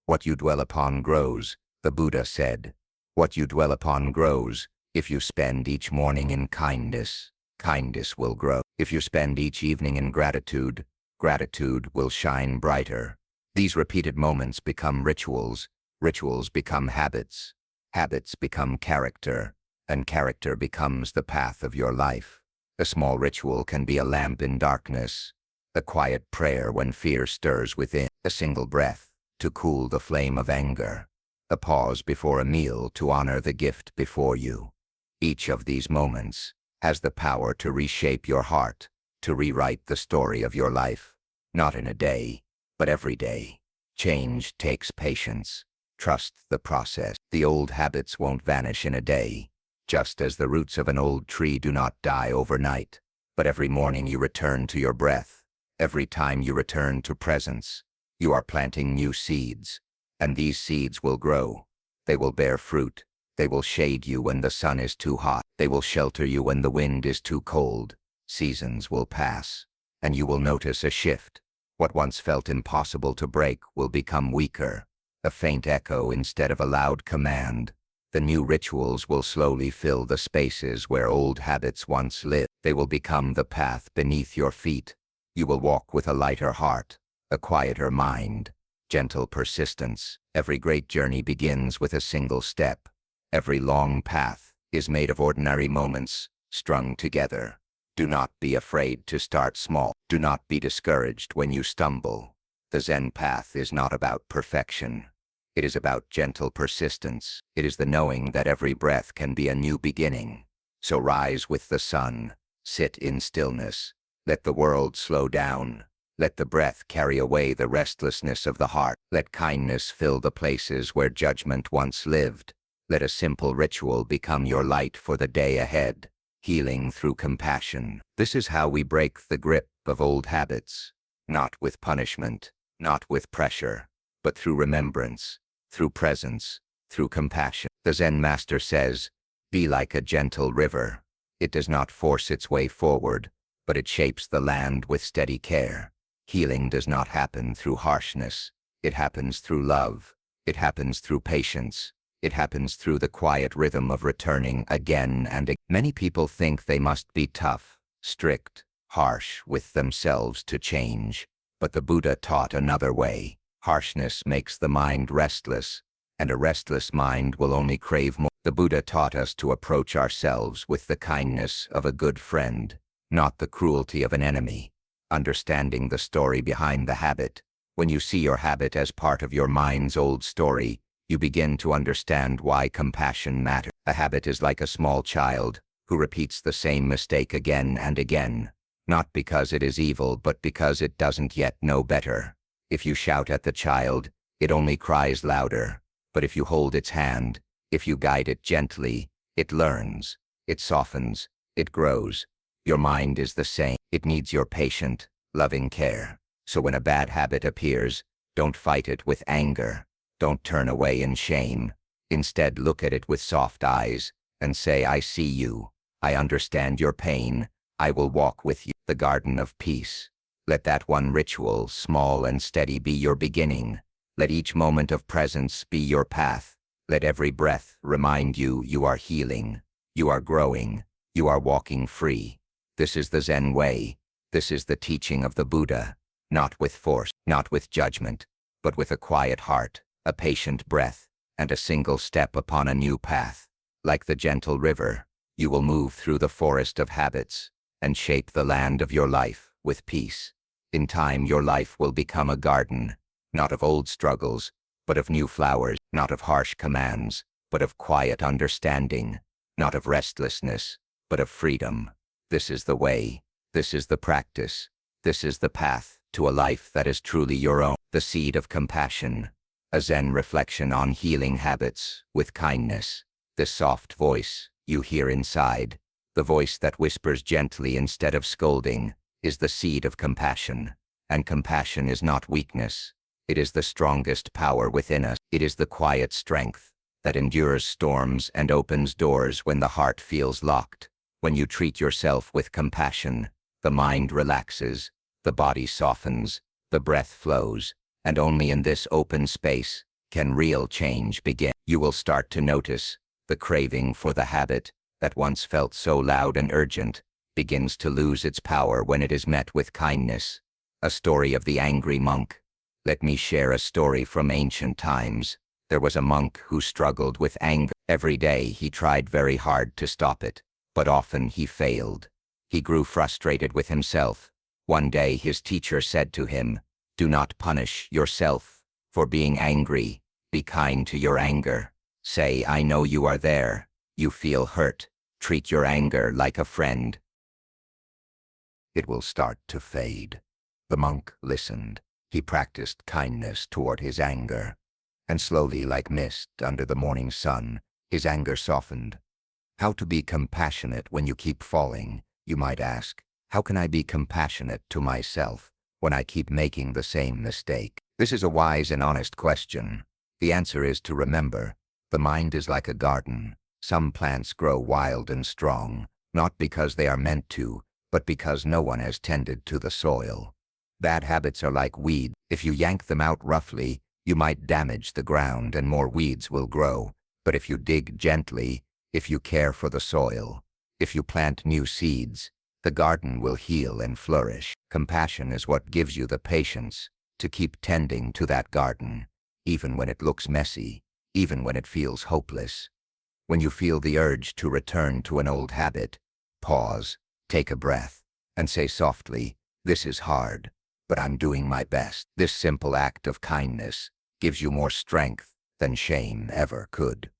What you dwell upon grows, the Buddha said. What you dwell upon grows. If you spend each morning in kindness, kindness will grow. If you spend each evening in gratitude, gratitude will shine brighter. These repeated moments become rituals. Rituals become habits. Habits become character, and character becomes the path of your life. A small ritual can be a lamp in darkness, a quiet prayer when fear stirs within, a single breath to cool the flame of anger, a pause before a meal to honor the gift before you. Each of these moments has the power to reshape your heart, to rewrite the story of your life, not in a day, but every day. Change takes patience. Trust the process. The old habits won't vanish in a day, just as the roots of an old tree do not die overnight. But every morning you return to your breath. Every time you return to presence, you are planting new seeds, and these seeds will grow. They will bear fruit. They will shade you when the sun is too hot. They will shelter you when the wind is too cold. Seasons will pass, and you will notice a shift. What once felt impossible to break will become weaker, a faint echo instead of a loud command. The new rituals will slowly fill the spaces where old habits once lived. They will become the path beneath your feet. You will walk with a lighter heart, a quieter mind, gentle persistence. Every great journey begins with a single step. Every long path is made of ordinary moments strung together. Do not be afraid to start small. Do not be discouraged when you stumble. The Zen path is not about perfection. It is about gentle persistence. It is the knowing that every breath can be a new beginning. So rise with the sun. Sit in stillness. Let the world slow down. Let the breath carry away the restlessness of the heart. Let kindness fill the places where judgment once lived. Let a simple ritual become your light for the day ahead. Healing through compassion. This is how we break the grip of old habits. Not with punishment, not with pressure, but through remembrance, through presence, through compassion. The Zen Master says, "Be like a gentle river. It does not force its way forward, but it shapes the land with steady care." Healing does not happen through harshness. It happens through love. It happens through patience. It happens through the quiet rhythm of returning again and again. Many people think they must be tough, strict, harsh with themselves to change. But the Buddha taught another way. Harshness makes the mind restless, and a restless mind will only crave more. The Buddha taught us to approach ourselves with the kindness of a good friend, not the cruelty of an enemy. Understanding the story behind the habit. When you see your habit as part of your mind's old story, you begin to understand why compassion matters. A habit is like a small child who repeats the same mistake again and again, not because it is evil but because it doesn't yet know better. If you shout at the child, it only cries louder. But if you hold its hand, if you guide it gently, it learns, it softens, it grows. Your mind is the same. It needs your patient, loving care. So when a bad habit appears, don't fight it with anger. Don't turn away in shame. Instead, look at it with soft eyes and say, "I see you. I understand your pain. I will walk with you." The garden of peace. Let that one ritual, small and steady, be your beginning. Let each moment of presence be your path. Let every breath remind you you are healing. You are growing. You are walking free. This is the Zen way. This is the teaching of the Buddha. Not with force, not with judgment, but with a quiet heart, a patient breath, and a single step upon a new path. Like the gentle river, you will move through the forest of habits and shape the land of your life with peace. In time, your life will become a garden, not of old struggles, but of new flowers, not of harsh commands, but of quiet understanding, not of restlessness, but of freedom. This is the way. This is the practice. This is the path to a life that is truly your own. The seed of compassion. A Zen reflection on healing habits with kindness. This soft voice you hear inside, the voice that whispers gently instead of scolding, is the seed of compassion. And compassion is not weakness. It is the strongest power within us. It is the quiet strength that endures storms and opens doors when the heart feels locked. When you treat yourself with compassion, the mind relaxes, the body softens, the breath flows, and only in this open space can real change begin. You will start to notice the craving for the habit that once felt so loud and urgent begins to lose its power when it is met with kindness. A story of the angry monk. Let me share a story from ancient times. There was a monk who struggled with anger. Every day he tried very hard to stop it, but often he failed. He grew frustrated with himself. One day his teacher said to him, "Do not punish yourself for being angry. Be kind to your anger. Say, 'I know you are there. You feel hurt. Treat your anger like a friend. It will start to fade." The monk listened. He practiced kindness toward his anger. And slowly, like mist under the morning sun, his anger softened. How to be compassionate when you keep falling, you might ask. How can I be compassionate to myself when I keep making the same mistake? This is a wise and honest question. The answer is to remember, the mind is like a garden. Some plants grow wild and strong, not because they are meant to, but because no one has tended to the soil. Bad habits are like weeds. If you yank them out roughly, you might damage the ground and more weeds will grow. But if you dig gently, if you care for the soil, if you plant new seeds, the garden will heal and flourish. Compassion is what gives you the patience to keep tending to that garden, even when it looks messy, even when it feels hopeless. When you feel the urge to return to an old habit, pause, take a breath, and say softly, "This is hard, but I'm doing my best." This simple act of kindness gives you more strength than shame ever could.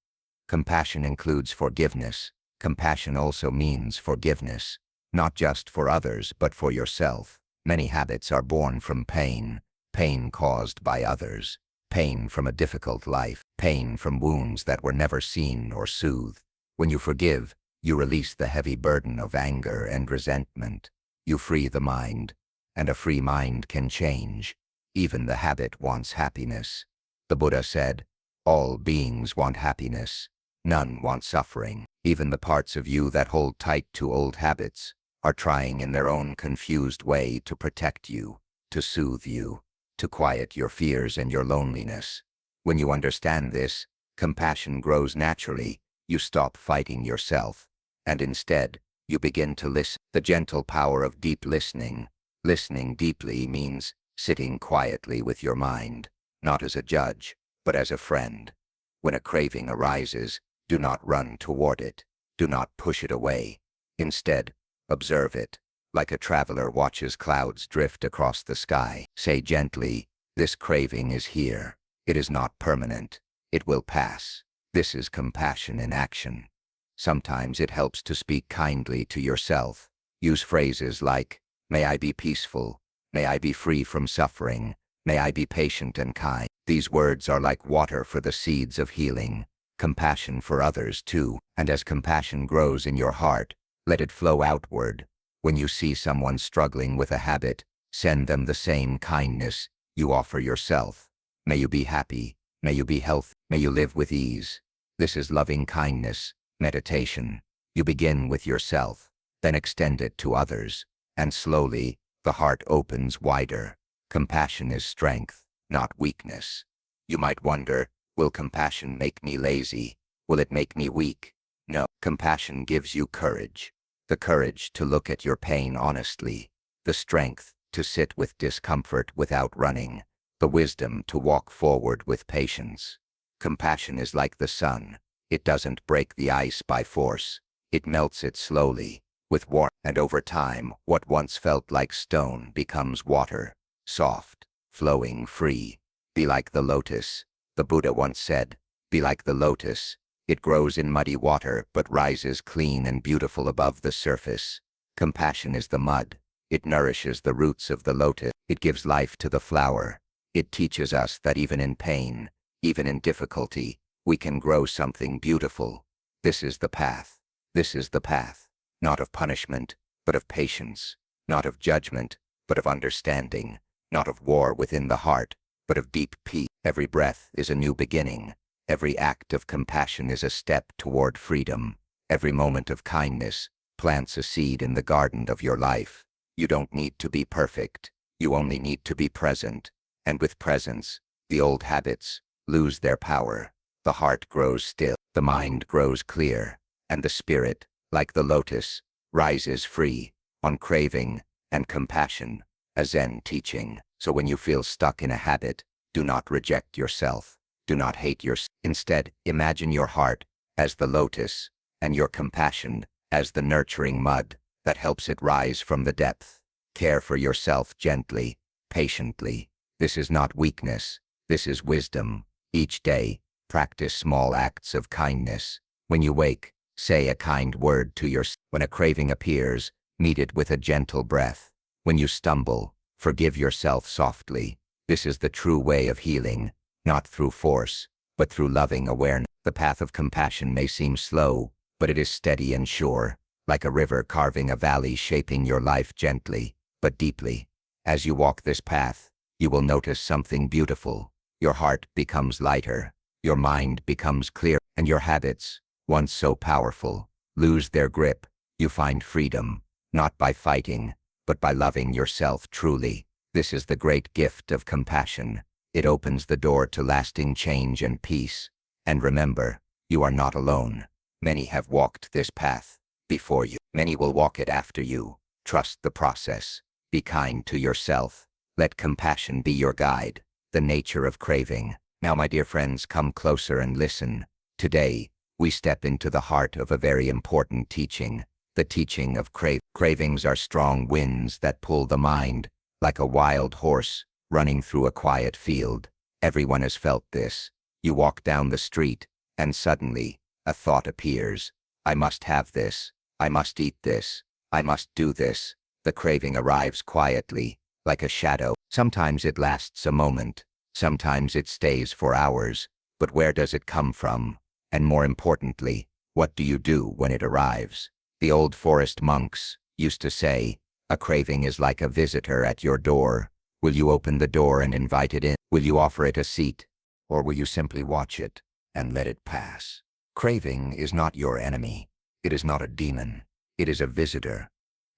Compassion includes forgiveness. Compassion also means forgiveness, not just for others but for yourself. Many habits are born from pain, pain caused by others, pain from a difficult life, pain from wounds that were never seen or soothed. When you forgive, you release the heavy burden of anger and resentment. You free the mind, and a free mind can change. Even the habit wants happiness. The Buddha said, "All beings want happiness. None want suffering." Even the parts of you that hold tight to old habits are trying in their own confused way to protect you, to soothe you, to quiet your fears and your loneliness. When you understand this, compassion grows naturally. You stop fighting yourself, and instead, you begin to listen. The gentle power of deep listening. Listening deeply means sitting quietly with your mind, not as a judge, but as a friend. When a craving arises, do not run toward it. Do not push it away. Instead, observe it, like a traveler watches clouds drift across the sky. Say gently, "This craving is here. It is not permanent. It will pass." This is compassion in action. Sometimes it helps to speak kindly to yourself. Use phrases like, "May I be peaceful. May I be free from suffering. May I be patient and kind." These words are like water for the seeds of healing, compassion for others too. And as compassion grows in your heart, let it flow outward. When you see someone struggling with a habit, send them the same kindness you offer yourself. May you be happy. May you be healthy. May you live with ease. This is loving kindness, meditation. You begin with yourself, then extend it to others, and slowly, the heart opens wider. Compassion is strength, not weakness. You might wonder, will compassion make me lazy? Will it make me weak? No, compassion gives you courage. The courage to look at your pain honestly, the strength to sit with discomfort without running, the wisdom to walk forward with patience. Compassion is like the sun. It doesn't break the ice by force. It melts it slowly, with warmth. And over time, what once felt like stone becomes water, soft, flowing, free. Be like the lotus. The Buddha once said, "Be like the lotus. It grows in muddy water but rises clean and beautiful above the surface." Compassion is the mud. It nourishes the roots of the lotus. It gives life to the flower. It teaches us that even in pain, even in difficulty, we can grow something beautiful. This is the path. This is the path, not of punishment, but of patience, not of judgment, but of understanding, not of war within the heart, but of deep peace. Every breath is a new beginning. Every act of compassion is a step toward freedom. Every moment of kindness plants a seed in the garden of your life. You don't need to be perfect. You only need to be present. And with presence, the old habits lose their power. The heart grows still, the mind grows clear, and the spirit, like the lotus, rises free on craving and compassion, a Zen teaching. So when you feel stuck in a habit, do not reject yourself. Do not hate yourself. Instead, imagine your heart as the lotus and your compassion as the nurturing mud that helps it rise from the depth. Care for yourself gently, patiently. This is not weakness. This is wisdom. Each day, practice small acts of kindness. When you wake, say a kind word to yourself. When a craving appears, meet it with a gentle breath. When you stumble, forgive yourself softly. This is the true way of healing, not through force, but through loving awareness. The path of compassion may seem slow, but it is steady and sure, like a river carving a valley, shaping your life gently, but deeply. As you walk this path, you will notice something beautiful. Your heart becomes lighter, your mind becomes clear, and your habits, once so powerful, lose their grip. You find freedom, not by fighting, but by loving yourself truly. This is the great gift of compassion. It opens the door to lasting change and peace. And remember, you are not alone. Many have walked this path before you. Many will walk it after you. Trust the process. Be kind to yourself. Let compassion be your guide. The nature of craving. Now, my dear friends, come closer and listen. Today, we step into the heart of a very important teaching. The teaching of cravings are strong winds that pull the mind, like a wild horse running through a quiet field. Everyone has felt this. You walk down the street, and suddenly, a thought appears. I must have this. I must eat this. I must do this. The craving arrives quietly, like a shadow. Sometimes it lasts a moment. Sometimes it stays for hours. But where does it come from? And more importantly, what do you do when it arrives? The old forest monks used to say, a craving is like a visitor at your door. Will you open the door and invite it in? Will you offer it a seat? Or will you simply watch it and let it pass? Craving is not your enemy. It is not a demon. It is a visitor.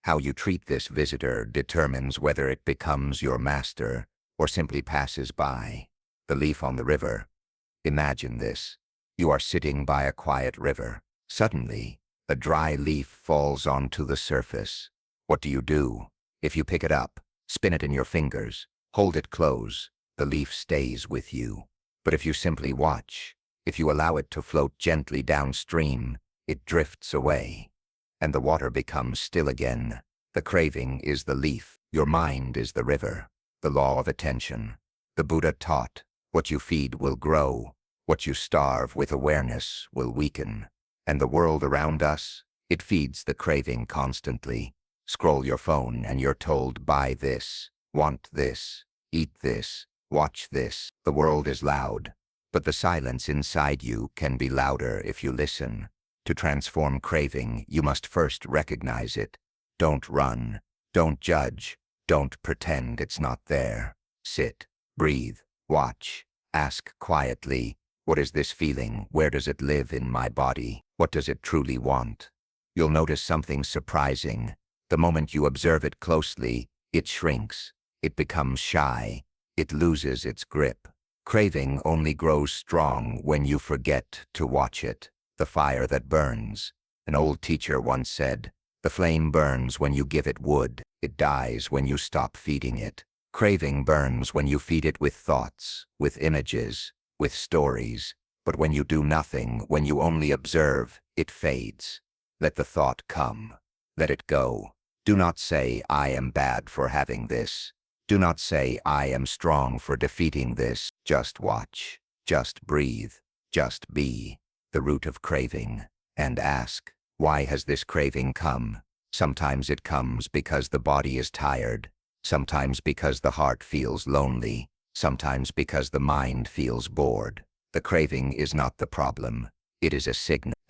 How you treat this visitor determines whether it becomes your master or simply passes by. The leaf on the river. Imagine this. You are sitting by a quiet river. Suddenly, a dry leaf falls onto the surface. What do? If you pick it up, spin it in your fingers, hold it close, the leaf stays with you. But if you simply watch, if you allow it to float gently downstream, it drifts away. And the water becomes still again. The craving is the leaf. Your mind is the river. The law of attention. The Buddha taught, what you feed will grow. What you starve with awareness will weaken. And the world around us, it feeds the craving constantly. Scroll your phone and you're told, buy this, want this, eat this, watch this. The world is loud, but the silence inside you can be louder if you listen. To transform craving, you must first recognize it. Don't run, don't judge, don't pretend it's not there. Sit, breathe, watch, ask quietly, what is this feeling? Where does it live in my body? What does it truly want? You'll notice something surprising. The moment you observe it closely, it shrinks. It becomes shy. It loses its grip. Craving only grows strong when you forget to watch it. The fire that burns. An old teacher once said, the flame burns when you give it wood. It dies when you stop feeding it. Craving burns when you feed it with thoughts, with images, with stories. But when you do nothing, when you only observe, it fades. Let the thought come. Let it go. Do not say, I am bad for having this. Do not say, I am strong for defeating this. Just watch. Just breathe. Just be. The root of craving. And ask, why has this craving come? Sometimes it comes because the body is tired. Sometimes because the heart feels lonely. Sometimes because the mind feels bored. The craving is not the problem. It is a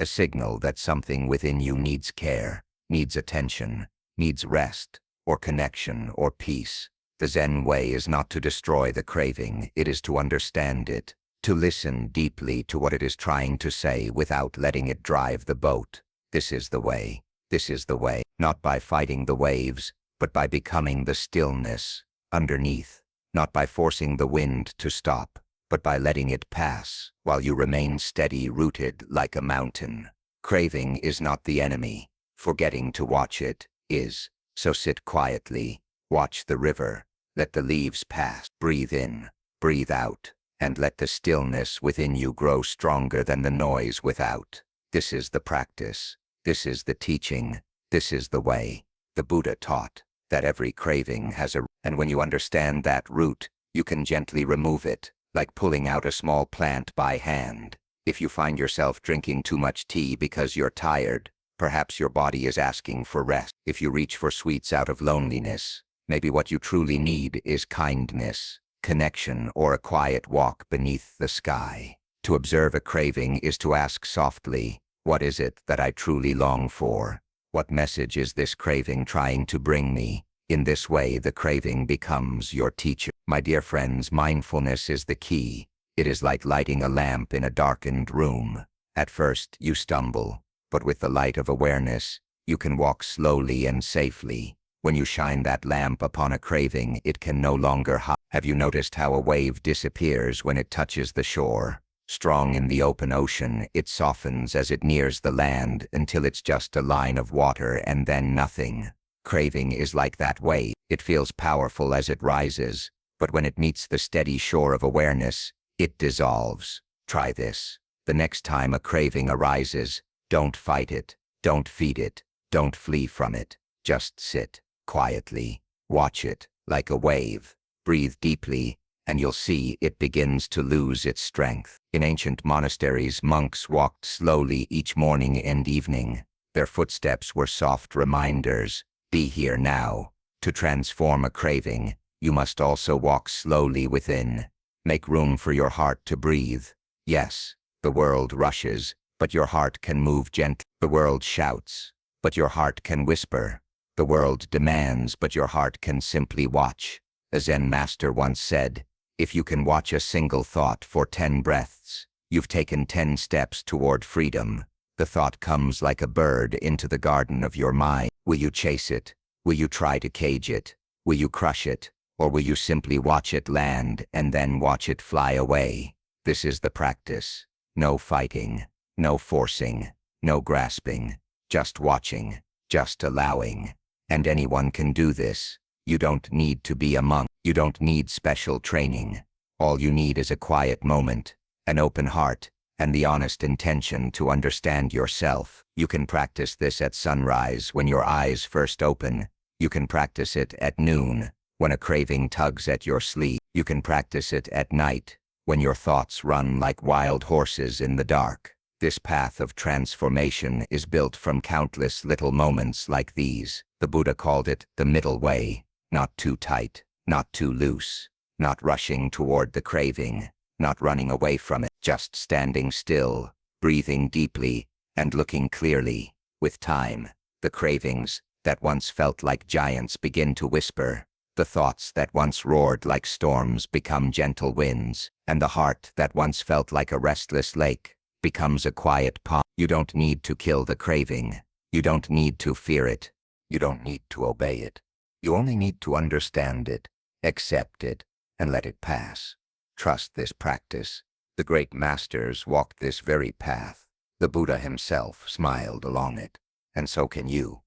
signal that something within you needs care, needs attention, needs rest, or connection, or peace. The Zen way is not to destroy the craving, it is to understand it, to listen deeply to what it is trying to say without letting it drive the boat. This is the way. This is the way. Not by fighting the waves, but by becoming the stillness underneath. Not by forcing the wind to stop, but by letting it pass while you remain steady, rooted like a mountain. Craving is not the enemy. Forgetting to watch it is. So sit quietly, watch the river, let the leaves pass, breathe in, breathe out, and let the stillness within you grow stronger than the noise without. This is the practice. This is the teaching. This is the way. The Buddha taught that every craving has a root, and when you understand that root, you can gently remove it, like pulling out a small plant by hand. If you find yourself drinking too much tea because you're tired, perhaps your body is asking for rest. If you reach for sweets out of loneliness, maybe what you truly need is kindness, connection, or a quiet walk beneath the sky. To observe a craving is to ask softly, what is it that I truly long for? What message is this craving trying to bring me? In this way, the craving becomes your teacher. My dear friends, mindfulness is the key. It is like lighting a lamp in a darkened room. At first, you stumble, but with the light of awareness, you can walk slowly and safely. When you shine that lamp upon a craving, it can no longer hide. Have you noticed how a wave disappears when it touches the shore? Strong in the open ocean, it softens as it nears the land until it's just a line of water and then nothing. Craving is like that wave. It feels powerful as it rises, but when it meets the steady shore of awareness, it dissolves. Try this. The next time a craving arises, don't fight it, don't feed it, don't flee from it. Just sit quietly, watch it like a wave. Breathe deeply, and you'll see it begins to lose its strength. In ancient monasteries, monks walked slowly each morning and evening. Their footsteps were soft reminders. Be here now. To transform a craving, you must also walk slowly within. Make room for your heart to breathe. Yes, the world rushes, but your heart can move gently. The world shouts, but your heart can whisper. The world demands, but your heart can simply watch. A Zen Master once said, if you can watch a single thought for 10 breaths, you've taken 10 steps toward freedom. The thought comes like a bird into the garden of your mind. Will you chase it? Will you try to cage it? Will you crush it? Or will you simply watch it land and then watch it fly away? This is the practice. No fighting, no forcing, no grasping, just watching, just allowing. And anyone can do this. You don't need to be a monk. You don't need special training. All you need is a quiet moment, an open heart, and the honest intention to understand yourself. You can practice this at sunrise when your eyes first open. You can practice it at noon when a craving tugs at your sleeve. You can practice it at night when your thoughts run like wild horses in the dark. This path of transformation is built from countless little moments like these. The Buddha called it the middle way. Not too tight, not too loose, not rushing toward the craving, not running away from it, just standing still, breathing deeply, and looking clearly. With time, the cravings that once felt like giants begin to whisper. The thoughts that once roared like storms become gentle winds, and the heart that once felt like a restless lake becomes a quiet pond. You don't need to kill the craving. You don't need to fear it. You don't need to obey it. You only need to understand it, accept it, and let it pass. Trust this practice. The great masters walked this very path. The Buddha himself smiled along it, and so can you.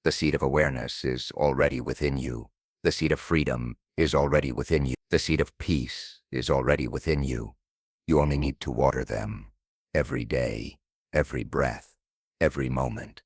The seed of awareness is already within you. The seed of freedom is already within you. The seed of peace is already within you. You only need to water them. Every day, every breath, every moment.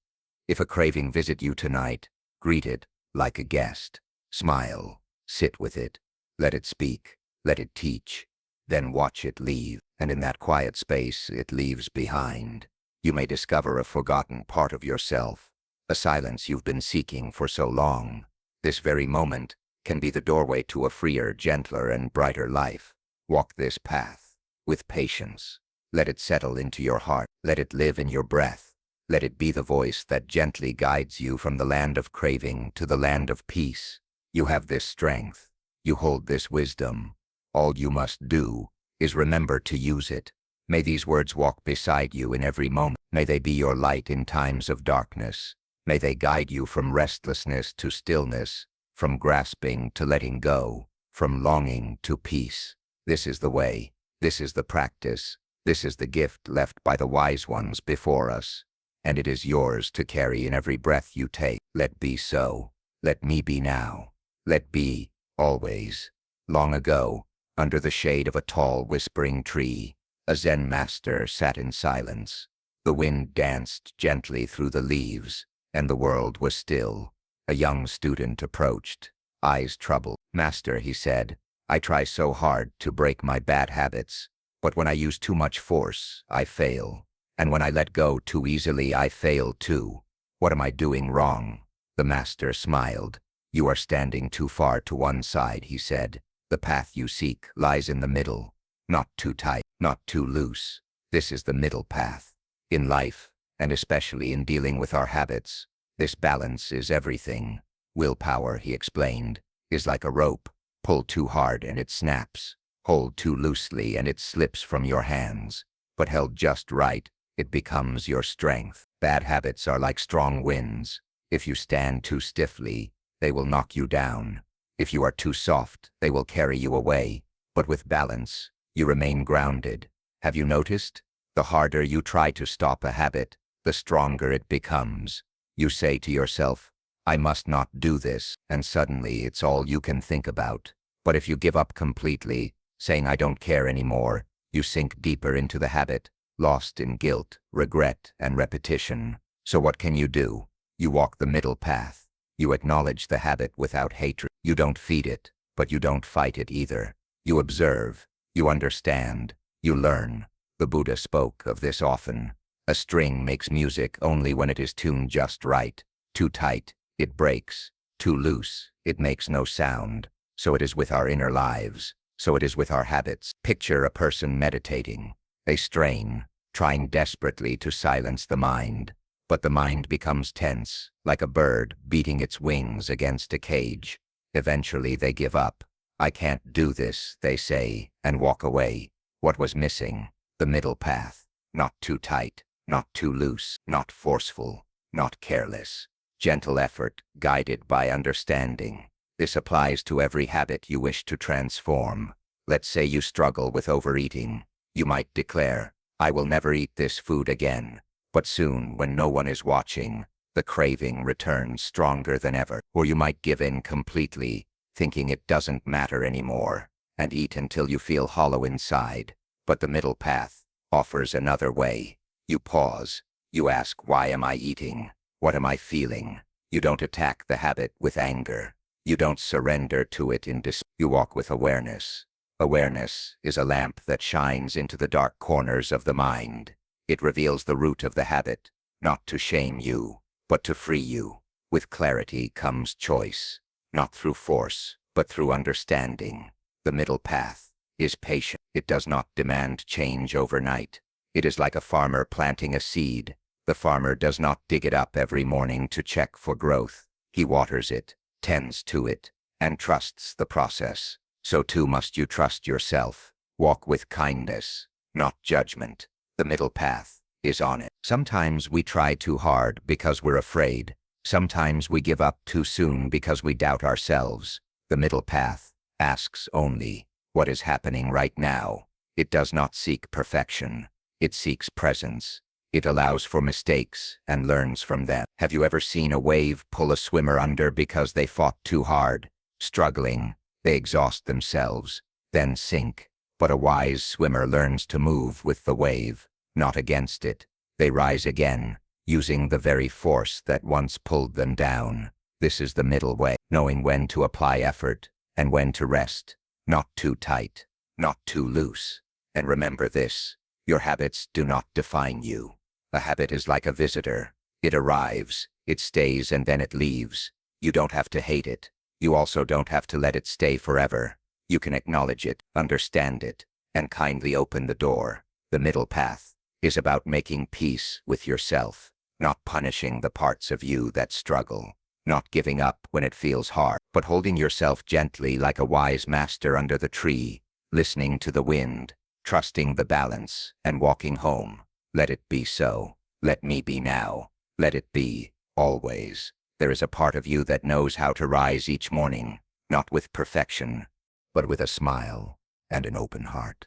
If a craving visit you tonight, greet it like a guest. Smile, sit with it, let it speak, let it teach, then watch it leave, and in that quiet space it leaves behind, you may discover a forgotten part of yourself, a silence you've been seeking for so long. This very moment can be the doorway to a freer, gentler, and brighter life. Walk this path with patience. Let it settle into your heart. Let it live in your breath. Let it be the voice that gently guides you from the land of craving to the land of peace. You have this strength. You hold this wisdom. All you must do is remember to use it. May these words walk beside you in every moment. May they be your light in times of darkness. May they guide you from restlessness to stillness, from grasping to letting go, from longing to peace. This is the way. This is the practice. This is the gift left by the wise ones before us. And it is yours to carry in every breath you take. Let be so. Let me be now. Let be, always. Long ago, under the shade of a tall whispering tree, a Zen master sat in silence. The wind danced gently through the leaves, and the world was still. A young student approached, eyes troubled. Master, he said, I try so hard to break my bad habits, but when I use too much force, I fail. And when I let go too easily, I fail too. What am I doing wrong? The master smiled. You are standing too far to one side, he said. The path you seek lies in the middle. Not too tight, not too loose. This is the middle path. In life, and especially in dealing with our habits, this balance is everything. Willpower, he explained, is like a rope. Pull too hard and it snaps. Hold too loosely and it slips from your hands. But held just right, it becomes your strength. Bad habits are like strong winds. If you stand too stiffly, they will knock you down. If you are too soft, they will carry you away. But with balance, you remain grounded. Have you noticed? The harder you try to stop a habit, the stronger it becomes. You say to yourself, I must not do this, and suddenly it's all you can think about. But if you give up completely, saying I don't care anymore, you sink deeper into the habit, lost in guilt, regret, and repetition. So what can you do? You walk the middle path. You acknowledge the habit without hatred. You don't feed it, but you don't fight it either. You observe. You understand. You learn. The Buddha spoke of this often. A string makes music only when it is tuned just right. Too tight, it breaks. Too loose, it makes no sound. So it is with our inner lives. So it is with our habits. Picture a person meditating. They strain, trying desperately to silence the mind. But the mind becomes tense, like a bird beating its wings against a cage. Eventually they give up. I can't do this, they say, and walk away. What was missing? The middle path. Not too tight, not too loose, not forceful, not careless. Gentle effort, guided by understanding. This applies to every habit you wish to transform. Let's say you struggle with overeating. You might declare, I will never eat this food again. But soon, when no one is watching, the craving returns stronger than ever. Or you might give in completely, thinking it doesn't matter anymore, and eat until you feel hollow inside. But the middle path offers another way. You pause. You ask, why am I eating? What am I feeling? You don't attack the habit with anger. You don't surrender to it in despair. You walk with awareness. Awareness is a lamp that shines into the dark corners of the mind. It reveals the root of the habit, not to shame you, but to free you. With clarity comes choice, not through force, but through understanding. The middle path is patient. It does not demand change overnight. It is like a farmer planting a seed. The farmer does not dig it up every morning to check for growth. He waters it, tends to it, and trusts the process. So too must you trust yourself. Walk with kindness, not judgment. The middle path is on it. Sometimes we try too hard because we're afraid. Sometimes we give up too soon because we doubt ourselves. The middle path asks only, what is happening right now? It does not seek perfection. It seeks presence. It allows for mistakes and learns from them. Have you ever seen a wave pull a swimmer under because they fought too hard? Struggling, they exhaust themselves, then sink. But a wise swimmer learns to move with the wave, not against it. They rise again, using the very force that once pulled them down. This is the middle way, knowing when to apply effort and when to rest. Not too tight, not too loose. And remember this, your habits do not define you. A habit is like a visitor. It arrives, it stays, and then it leaves. You don't have to hate it. You also don't have to let it stay forever. You can acknowledge it, understand it, and kindly open the door. The middle path is about making peace with yourself, not punishing the parts of you that struggle, not giving up when it feels hard, but holding yourself gently like a wise master under the tree, listening to the wind, trusting the balance, and walking home. Let it be so. Let me be now. Let it be, always. There is a part of you that knows how to rise each morning, not with perfection, but with a smile and an open heart.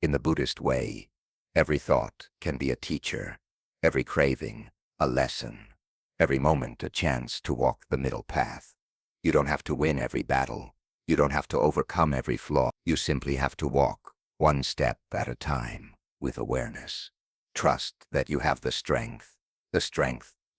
In the Buddhist way, every thought can be a teacher, every craving a lesson, every moment a chance to walk the middle path. You don't have to win every battle. You don't have to overcome every flaw. You simply have to walk, one step at a time, with awareness. Trust that you have the strength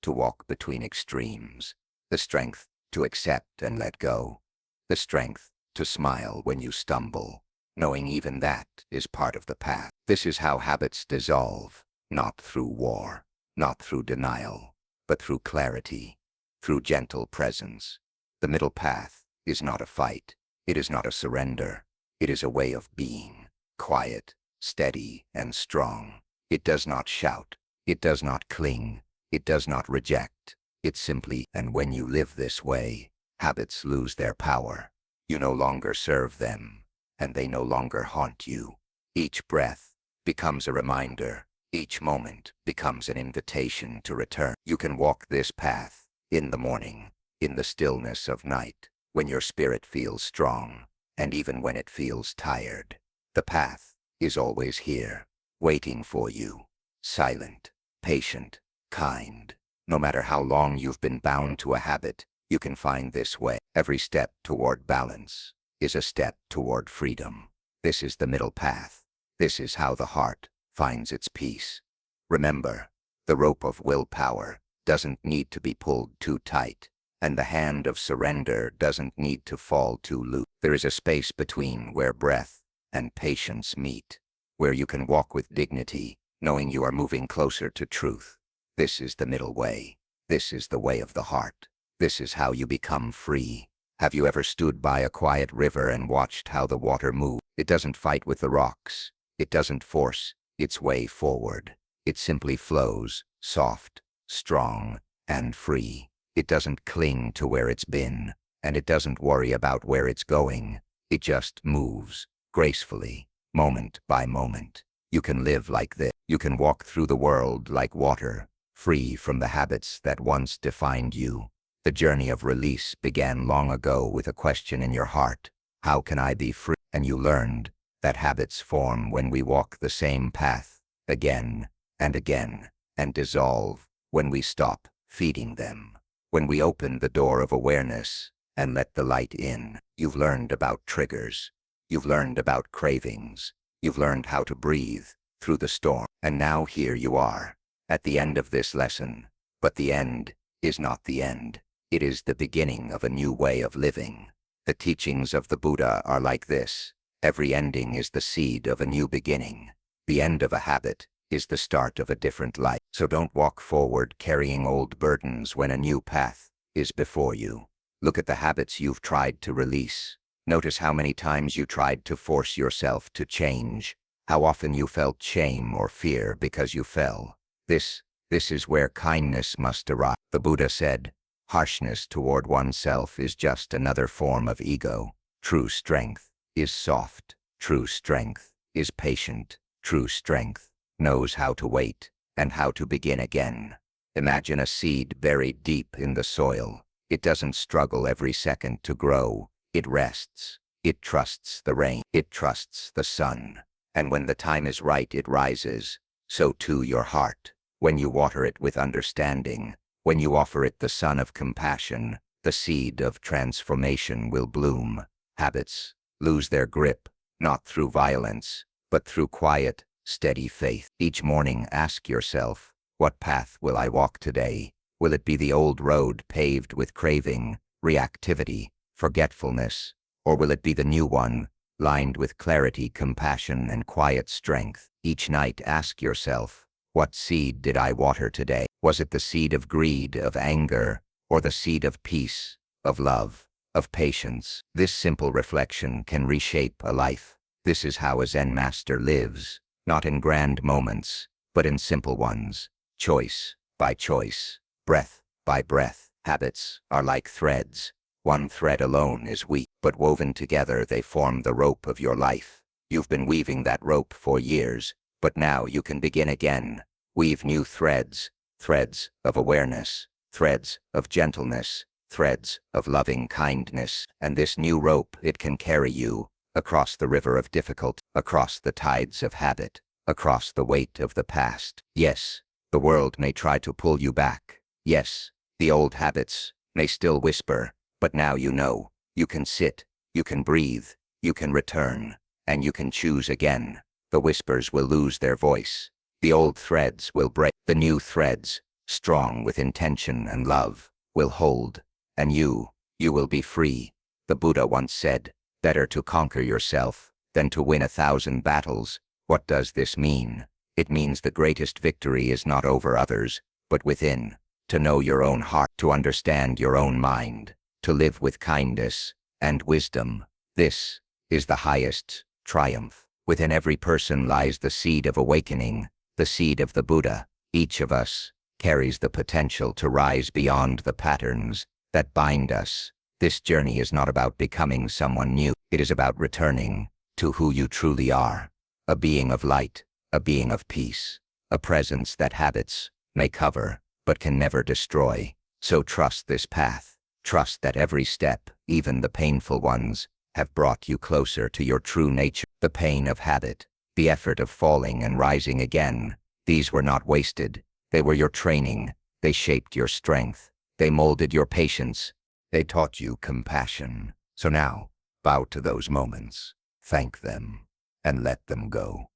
to walk between extremes, the strength to accept and let go, the strength to smile when you stumble, knowing even that is part of the path. This is how habits dissolve, not through war, not through denial, but through clarity, through gentle presence. The middle path is not a fight. It is not a surrender. It is a way of being, quiet, steady, and strong. It does not shout. It does not cling. It does not reject. It simply, and when you live this way, Habits lose their power. You no longer serve them, and they no longer haunt you. Each breath becomes a reminder. Each moment becomes an invitation to return. You can walk this path in the morning, in the stillness of night, when your spirit feels strong, and even when it feels tired. The path is always here, waiting for you, silent, patient, kind. No matter how long you've been bound to a habit, you can find this way. Every step toward balance is a step toward freedom. This is the middle path. This is how the heart finds its peace. Remember, the rope of willpower doesn't need to be pulled too tight, and the hand of surrender doesn't need to fall too loose. There is a space between where breath and patience meet, where you can walk with dignity, knowing you are moving closer to truth. This is the middle way. This is the way of the heart. This is how you become free. Have you ever stood by a quiet river and watched how the water moves? It doesn't fight with the rocks. It doesn't force its way forward. It simply flows, soft, strong, and free. It doesn't cling to where it's been, and it doesn't worry about where it's going. It just moves, gracefully, moment by moment. You can live like this. You can walk through the world like water, free from the habits that once defined you. The journey of release began long ago with a question in your heart. How can I be free? And you learned that habits form when we walk the same path again and again, and dissolve when we stop feeding them. When we open the door of awareness and let the light in. You've learned about triggers. You've learned about cravings. You've learned how to breathe through the storm. And now here you are, at the end of this lesson. But the end is not the end. It is the beginning of a new way of living. The teachings of the Buddha are like this. Every ending is the seed of a new beginning. The end of a habit is the start of a different life. So don't walk forward carrying old burdens when a new path is before you. Look at the habits you've tried to release. Notice how many times you tried to force yourself to change. How often you felt shame or fear because you fell. This is where kindness must arrive. The Buddha said, harshness toward oneself is just another form of ego. True strength is soft. True strength is patient. True strength knows how to wait and how to begin again. Imagine a seed buried deep in the soil. It doesn't struggle every second to grow. It rests. It trusts the rain. It trusts the sun. And when the time is right, it rises. So too your heart. When you water it with understanding, when you offer it the sun of compassion, the seed of transformation will bloom. Habits lose their grip, not through violence, but through quiet, steady faith. Each morning ask yourself, what path will I walk today? Will it be the old road paved with craving, reactivity, forgetfulness, or will it be the new one, lined with clarity, compassion, and quiet strength? Each night ask yourself, what seed did I water today? Was it the seed of greed, of anger, or the seed of peace, of love, of patience? This simple reflection can reshape a life. This is how a Zen Master lives, not in grand moments, but in simple ones. Choice by choice, breath by breath. Habits are like threads. One thread alone is weak, but woven together they form the rope of your life. You've been weaving that rope for years, but now you can begin again. Weave new threads, threads of awareness, threads of gentleness, threads of loving kindness. And this new rope, it can carry you across the river of difficulty, across the tides of habit, across the weight of the past. Yes, the world may try to pull you back. Yes, the old habits may still whisper, but now you know. You can sit, you can breathe, you can return, and you can choose again. The whispers will lose their voice. The old threads will break. The new threads, strong with intention and love, will hold. And you will be free. The Buddha once said, better to conquer yourself than to win 1,000 battles. What does this mean? It means the greatest victory is not over others, but within. To know your own heart, to understand your own mind, to live with kindness and wisdom. This is the highest triumph. Within every person lies the seed of awakening, the seed of the Buddha. Each of us carries the potential to rise beyond the patterns that bind us, This journey is not about becoming someone new. It is about returning to who you truly are. A being of light, a being of peace, a presence that habits may cover but can never destroy. So trust this path. Trust that every step, even the painful ones, have brought you closer to your true nature. The pain of habit, the effort of falling and rising again, these were not wasted. They were your training. They shaped your strength. They molded your patience. They taught you compassion. So now, bow to those moments, thank them, and let them go.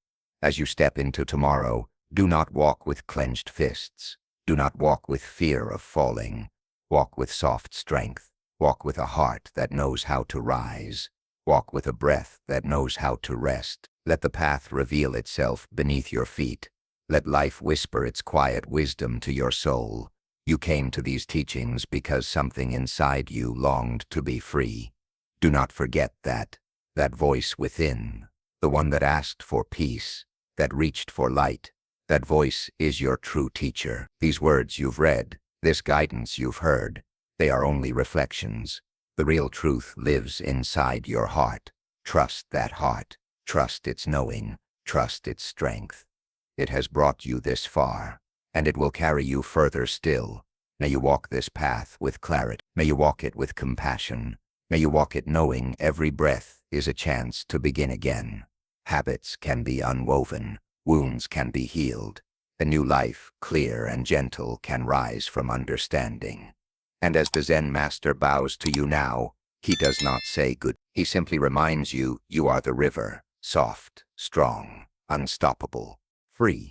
As you step into tomorrow, do not walk with clenched fists. Do not walk with fear of falling. Walk with soft strength. Walk with a heart that knows how to rise. Walk with a breath that knows how to rest. Let the path reveal itself beneath your feet. Let life whisper its quiet wisdom to your soul. You came to these teachings because something inside you longed to be free. Do not forget that voice within, the one that asked for peace, that reached for light. That voice is your true teacher. These words you've read, this guidance you've heard, they are only reflections. The real truth lives inside your heart. Trust that heart. Trust its knowing. Trust its strength. It has brought you this far, and it will carry you further still. May you walk this path with clarity. May you walk it with compassion. May you walk it knowing every breath is a chance to begin again. Habits can be unwoven. Wounds can be healed. A new life, clear and gentle, can rise from understanding. And as the Zen Master bows to you now, he does not say good. He simply reminds you, you are the river, soft, strong, unstoppable, free.